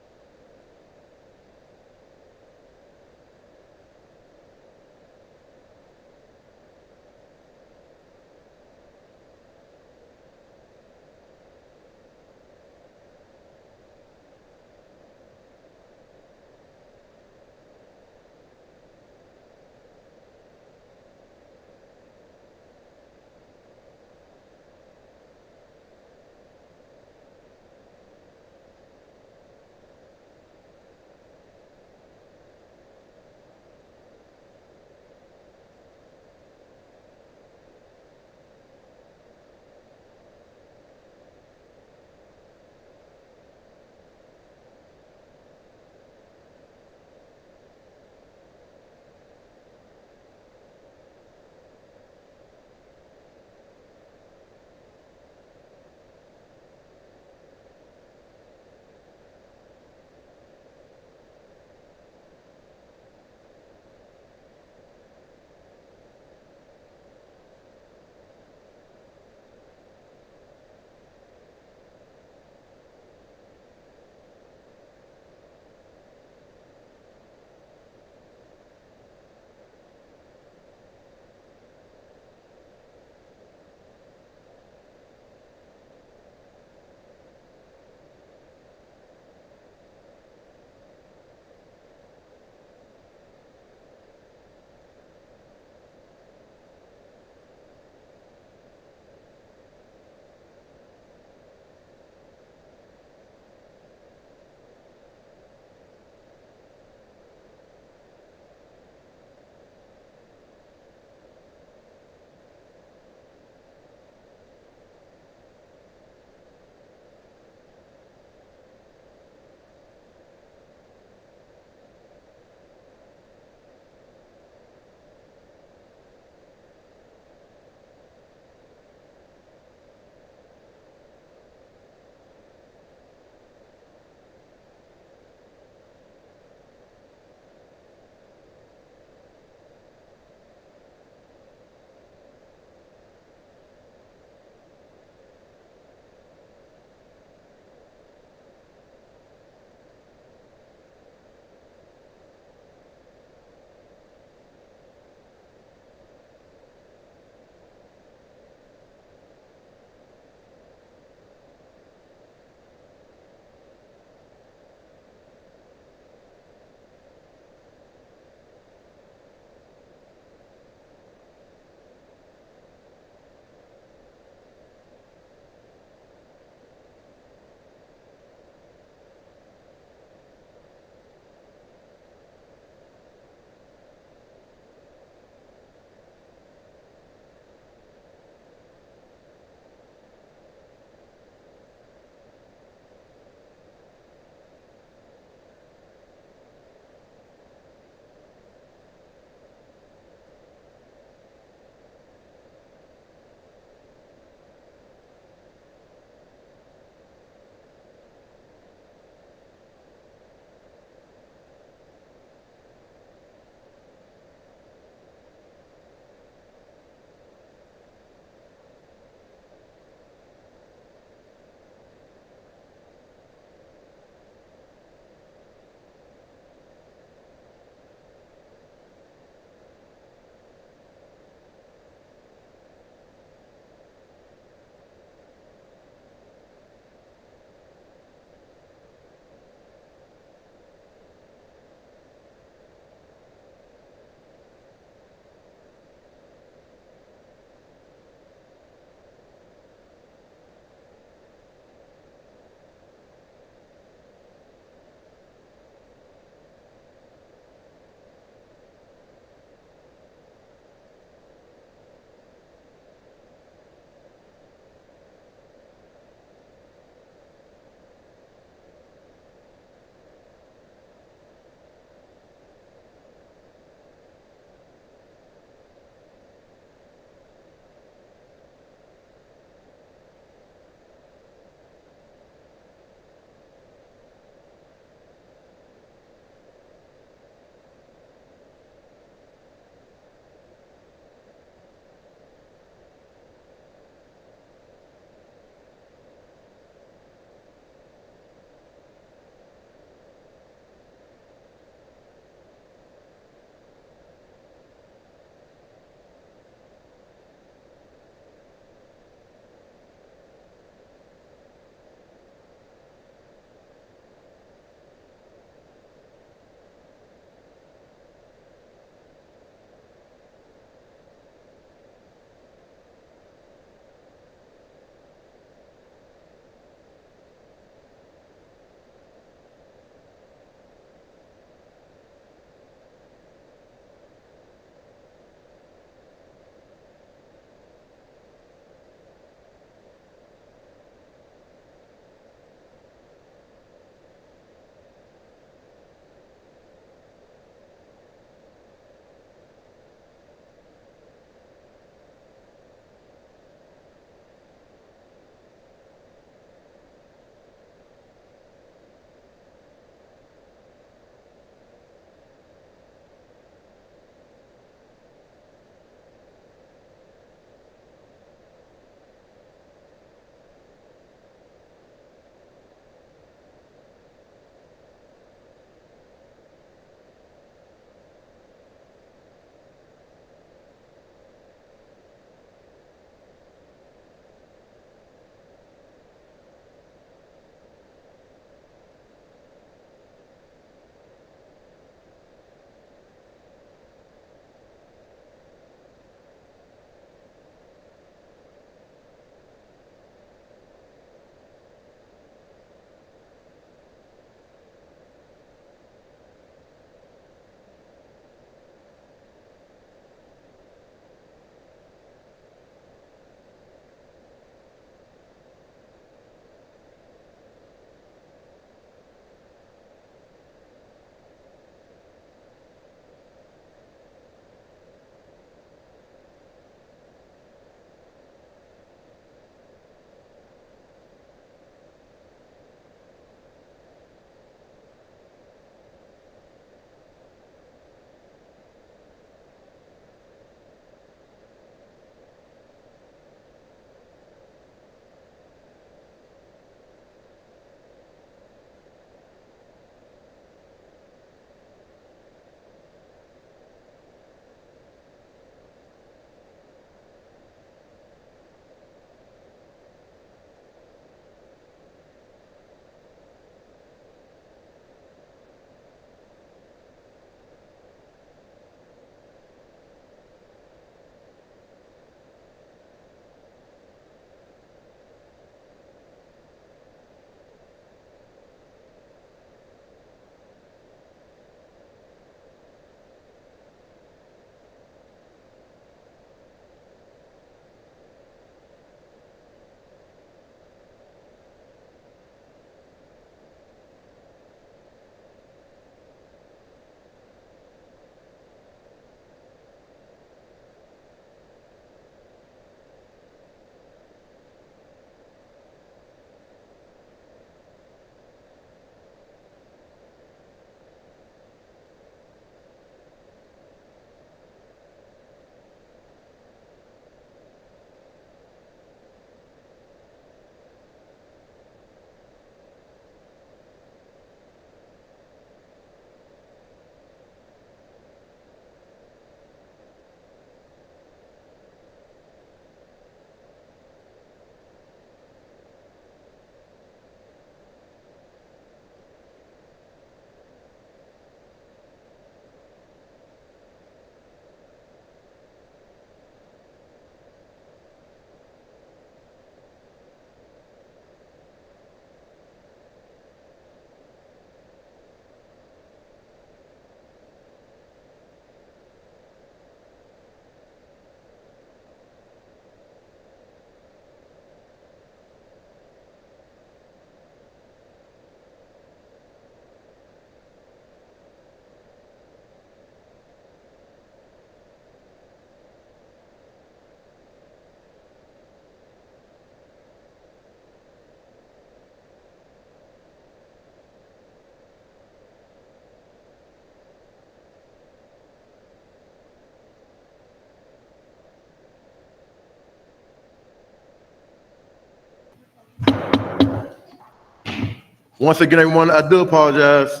Once again, everyone, I do apologize.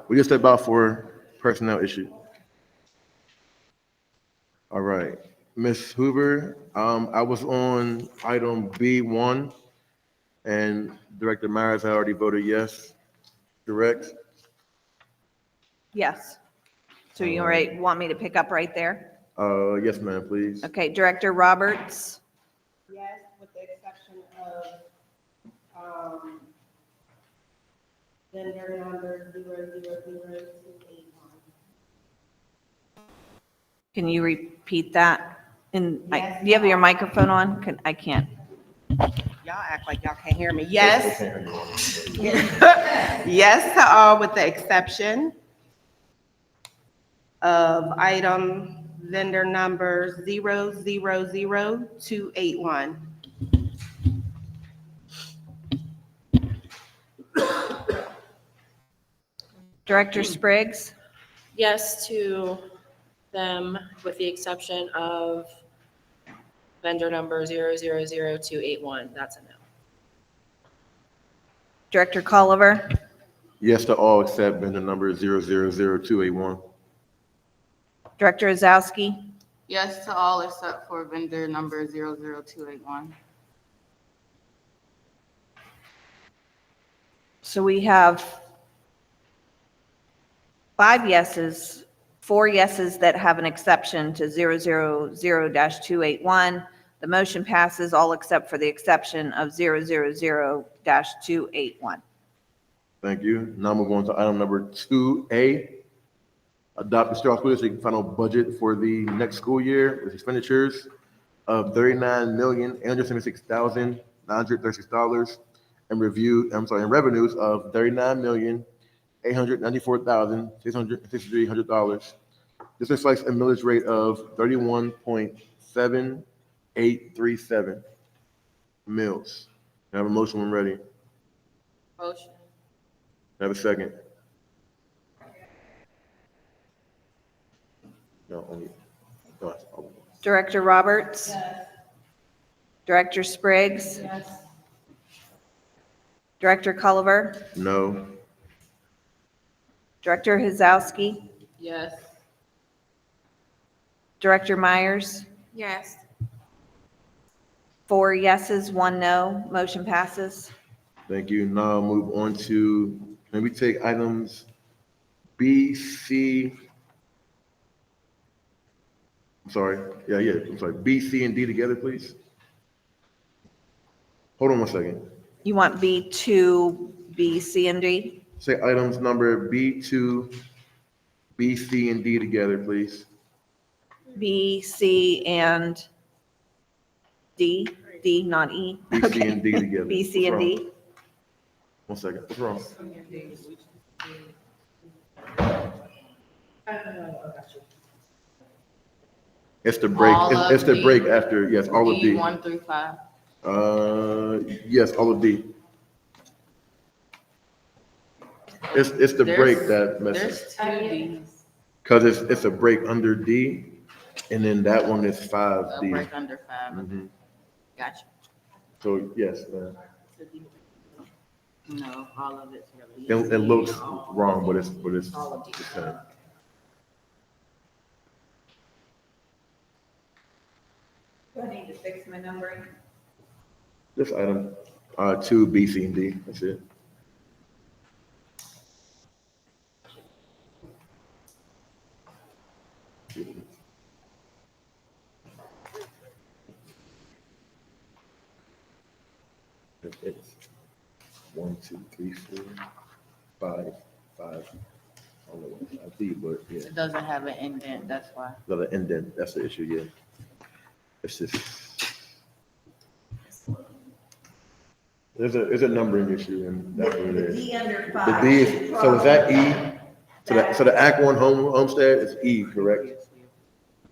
We just stepped out for personnel issue. All right, Ms. Hoover, I was on item B1, and Director Myers had already voted yes, correct? Yes. So you want me to pick up right there? Yes, ma'am, please. Okay, Director Roberts, Yes, with the exception of, vendor number 000281. can you repeat that? And Yes. do you have your microphone on? I can't. Y'all act like y'all can't hear me. Yes. Yes to all with the exception of item vendor number 000281. Director Spriggs, Yes to them with the exception of vendor number 000281. That's a no. Director Culliver, Yes to all except vendor number 000281. Director Ozowski, Yes to all except for vendor number 00281. so we have 5 yeses, 4 yeses that have an exception to 000-281. The motion passes all except for the exception of 000-281. Thank you. Now move on to item number 2A. Adopt the Sto-Rox School District final budget for the next school year with expenditures of $39,876,936 and revenues of $39,894,663. This reflects a millage rate of 31.7837 mills. Can I have a motion when ready? Motion. Can I have a second? No, only. No, Director Roberts, Director Spriggs, Director Culliver, no. Director Ozowski, Yes. Director Myers, Yes. 4 yeses, 1 no, motion passes. Thank you. Now I'll move on to, can we take items B, C? I'm sorry. I'm sorry. B, C, and D together, please. Hold on one second. You want B2, B, C, and D? Say items number B2, B, C, and D together, please. B, C, and D? D, not E? B, C, and D together. B, C, and What's D? wrong? One second. What's wrong? It's the break. All of It's the D. break after, yes, all of D. 1 through 5. Yes, all of D. It's the break that messes. There's 2 Ds. Cause it's a break under D, and then that one is 5D. A break under 5. Mhm. Gotcha. So, yes, man. No, all of it's really. It looks wrong, but it's All of D. the same. Do I need to fix my numbering? This item, 2, B, C, and D, that's it. It's 1, 2, 3, 4, 5. I don't know what I see, but yeah. It doesn't have an indent, that's why. Another indent, that's the issue, yeah. It's just. There's a numbering issue, and that's what it is. D under The 5. D is, so is that E? So the Act One homestead is E, correct?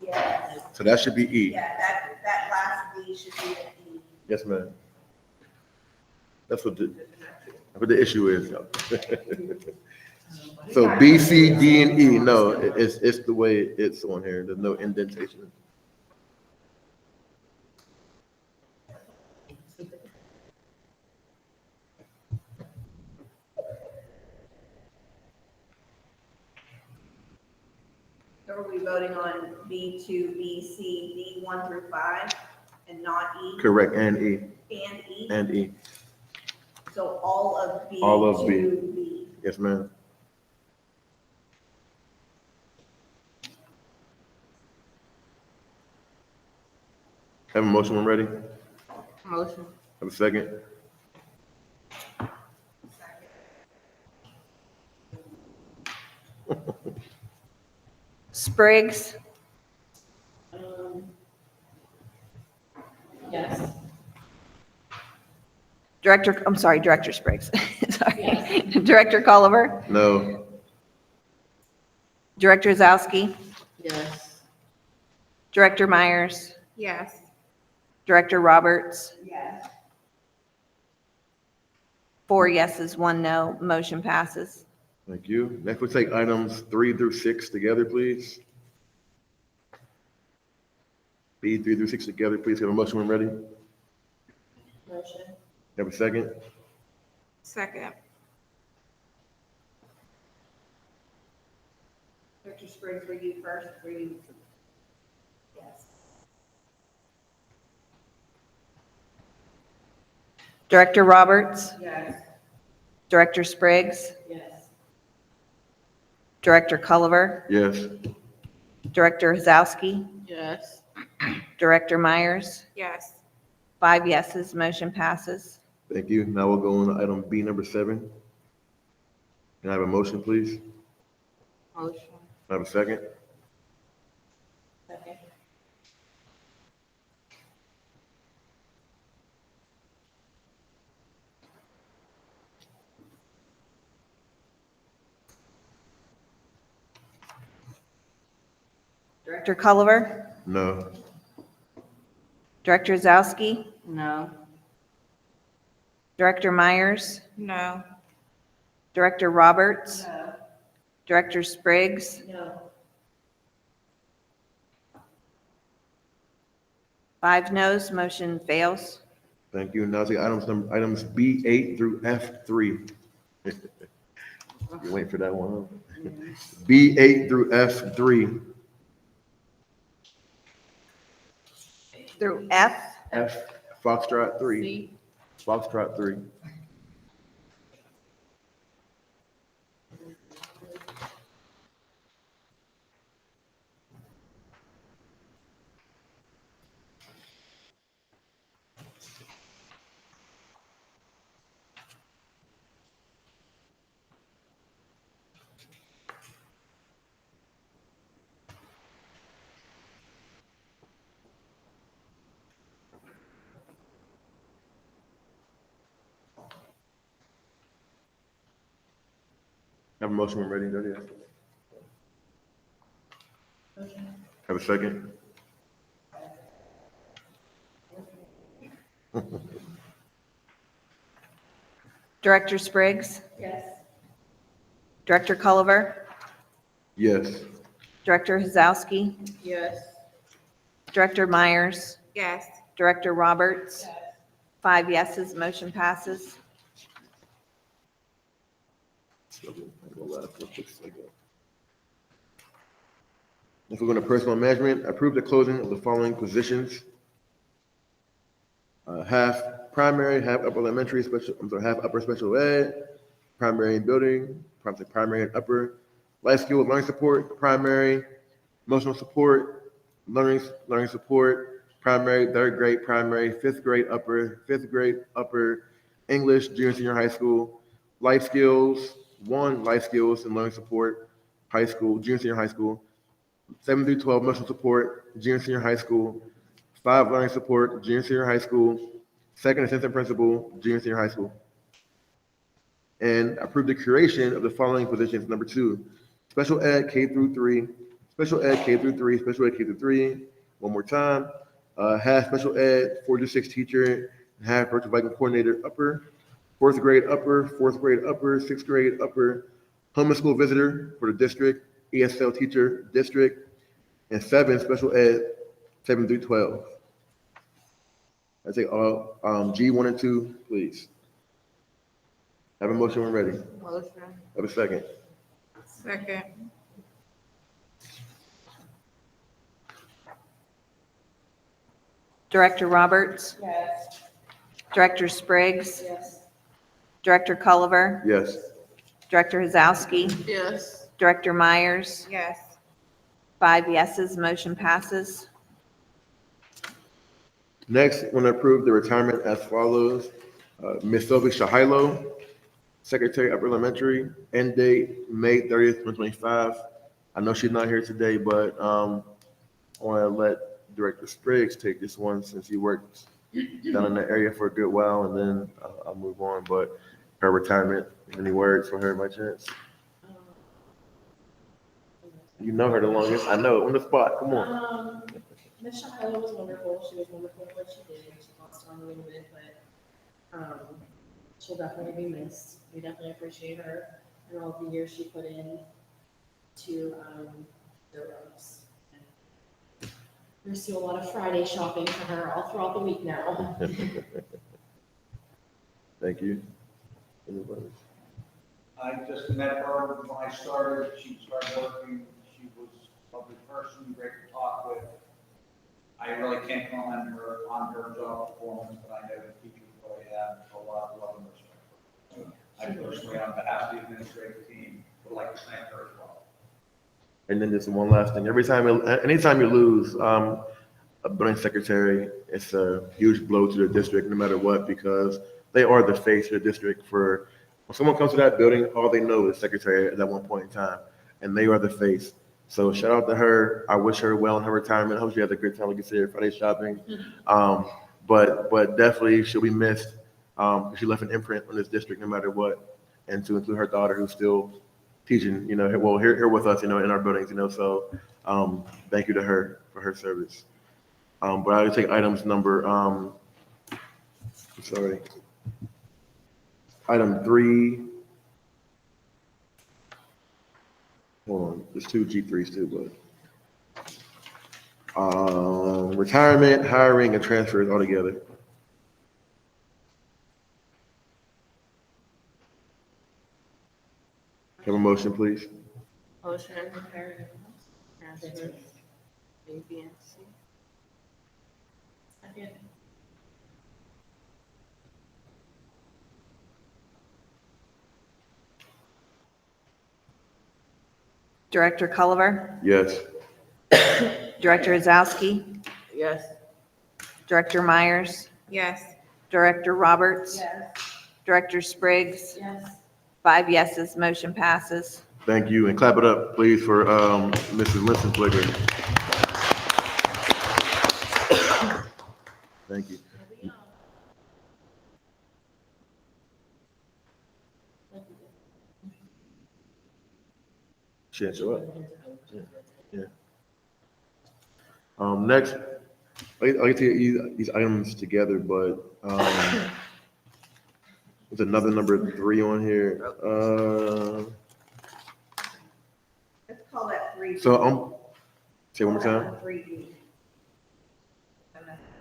Yes. So that should be E. Yeah, that last D should be an E. Yes, ma'am. That's what the issue is. So B, C, D, and E, no, it's the way it's on here. There's no indentation. be voting on B2, B, C, D1 through 5, and not E Correct, and E, and E? and E. So all of B All of B. to B. Yes, ma'am. Have a motion when ready? Motion. Have a second? Spriggs, Yes. Director Spriggs. Sorry. Director Culliver, No. Director Zowski, Yes. Director Myers, Yes. Director Roberts, Yes. 4 yeses, 1 no, motion passes. Thank you. Next, we'll take items 3 through 6 together, please. B 3 through 6 together, please. Have a motion when ready? Motion. Have a second? Second. Director Spriggs, were you first? Were you? Yes. Director Roberts, Yes. Director Spriggs, Yes. Director Culliver, Yes. Director Zowski, Yes. Director Myers, Yes. 5 yeses, motion passes. Thank you. Now we'll go on to item B number 7. Can I have a motion, please? Motion. Can I have a second? Second. Director Culliver, No. Director Zowski, No. Director Myers, No. Director Roberts, No. Director Spriggs, No. 5 noes, motion fails. Thank you. Now take items B8 through F3. You wait for that one, huh? B8 through F3. Through F, F, Foxtrot 3. C. Foxtrot 3. Have a motion when ready, Jody? Have a second? Director Spriggs, Yes. Director Culliver, Yes. Director Zowski, Yes. Director Myers, Yes. Director Roberts, 5 yeses, motion passes. If we're going to personal management, approve the closing of the following positions. Half primary, half upper elementary, half upper special ed, primary and building, primary and upper, life skills, learning support, primary, emotional support, learning support, primary, 3rd grade, primary, 5th grade, upper, English, junior, senior high school, life skills, 1 life skills and learning support, high school, junior, senior high school, 7 through 12 emotional support, junior, senior high school, 5 learning support, junior, senior high school, 2nd assistant principal, junior, senior high school. And approve the creation of the following positions. Number 2, special ed K through 3, special ed K through 3, special ed K through 3. One more time. Half special ed 4 to 6 teacher, half virtual Viking coordinator upper, 4th grade upper, 4th grade upper, 6th grade upper, homeschool visitor for the district, ESL teacher district, and 7 special ed 7 through 12. I take all G1 and 2, please. Have a motion when ready. Motion. Have a second. Second. Director Roberts, Yes. Director Spriggs, Yes. Director Culliver, Yes. Director Hazowski, Yes. Director Myers, Yes. 5 yeses, motion passes. Next, I want to approve the retirement as follows. Ms. Sylvia Shahilo, Secretary Upper Elementary, end date May 30th, 2025. I know she's not here today, but I want to let Director Spriggs take this one since he worked down in that area for a good while, and then I'll move on. But her retirement, any words for her by chance? You know her the longest. I know, on the spot. Come on. Ms. Shahila was wonderful. She was wonderful at what she did. She lost on a little bit, but she'll definitely be missed. We definitely appreciate her and all the years she put in to Sto-Rox. We're still a lot of Friday shopping for her all throughout the week now. Thank you. Anybody? I just met her when I started. She started working. She was a lovely person, great to talk with. I really can't comment on her job performance, but I know the teachers really have a lot of love and respect for her. I personally, on behalf of the administrative team, would like to thank her as well. And then just one last thing. Anytime you lose a building secretary, it's a huge blow to the district, no matter what, because they are the face of the district. For when someone comes to that building, all they know is secretary at that one point in time, and they are the face. So shout out to her. I wish her well in her retirement. I hope she has a good time, like you said, Friday shopping. But definitely she'll be missed. She left an imprint on this district, no matter what, and to include her daughter, who's still teaching, here with us, in our buildings, So thank you to her for her service. But I would take items number, item 3. Hold on, there's 2 G3s too, but retirement, hiring, and transfers all together. Have a motion, please. Motion to carry. Transfers. A, B, and C. Second. Director Culliver, Yes. Director Hazowski, Yes. Director Myers, Yes. Director Roberts, Yes. Director Spriggs, Yes. 5 yeses, motion passes. Thank you, and clap it up, please, for Mrs. Winston Flicker. Thank you. She didn't show up. Yeah. Next, I like to get these items together, but there's another number 3 on here. Let's call that 3. So say one more time. 3D.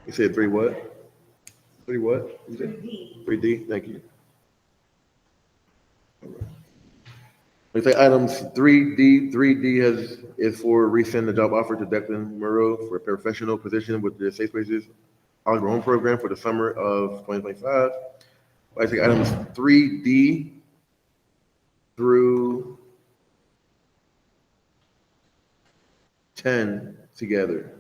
You said 3 what? 3 what? 3D. 3D, thank you. We take items 3D. 3D is for resend the job offer to Declan Murrow for a professional position with the Safe Spaces Oliver Home Program for the summer of 2025. I take items 3D through 10 together.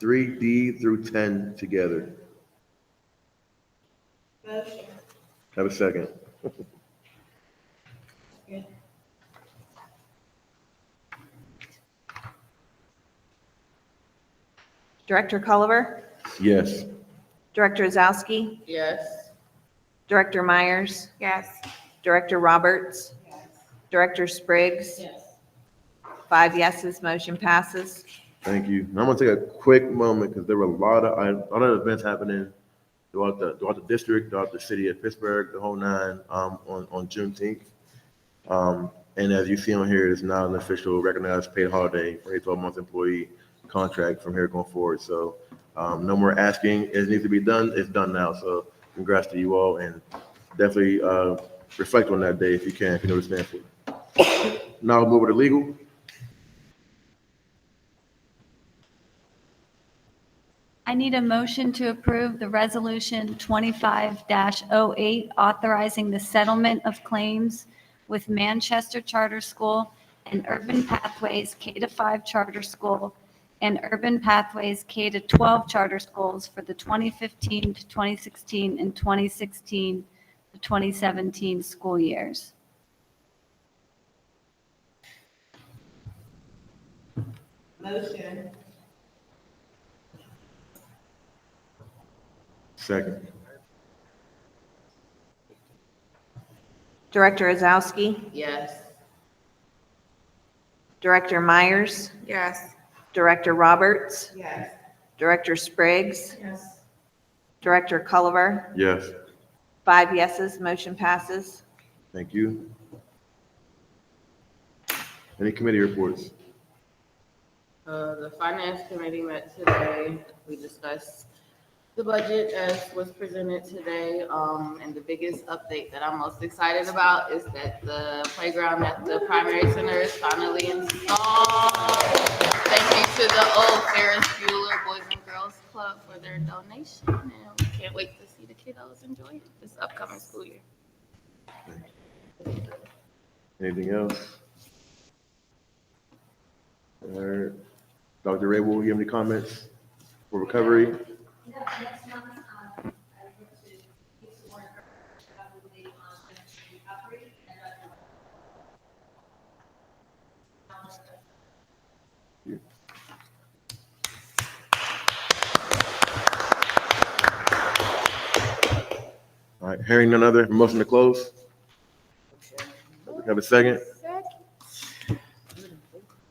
3D through 10 together. Motion. Have a second. Good. Director Culliver, Yes. Director Hazowski, Yes. Director Myers, Yes. Director Roberts, Yes. Director Spriggs, Yes. 5 yeses, motion passes. Thank you. And I'm gonna take a quick moment because there were a lot of events happening throughout the district, throughout the city of Pittsburgh, the whole 9 on Juneteenth. And as you see on here, it's now an official recognized paid holiday for a 12-month employee contract from here going forward. So no more asking. It needs to be done. It's done now. So congrats to you all, and definitely reflect on that day if you can, if you know what it stands for. Now we'll move over to legal. I need a motion to approve the Resolution 25-08, authorizing the settlement of claims with Manchester Charter School and Urban Pathways K-5 Charter School and Urban Pathways K-12 Charter Schools for the 2015 to 2016 and 2016 to 2017 school years. Motion. Second. Director Azowski, Yes. Director Myers, Yes. Director Roberts, Yes. Director Spriggs, Yes. Director Culliver. Yes. 5 yeses, motion passes. Thank you. Any committee reports? The finance committee met today. We discussed the budget as was presented today. And the biggest update that I'm most excited about is that the playground at the primary center is finally installed. Thank you to the old Ferris Bueller Boys and Girls Club for their donation. And we can't wait to see the kiddos enjoy it this upcoming school year. Anything else? All right. Dr. Ray, will you have any comments for recovery? Yeah, next month, I hope to get some more probably on recovery and All right, hearing none other, motion to close. Have a second?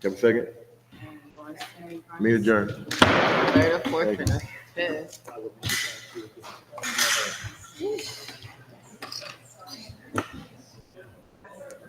Have a second? Meeting adjourned. Third, fourth, Thank you. and fifth.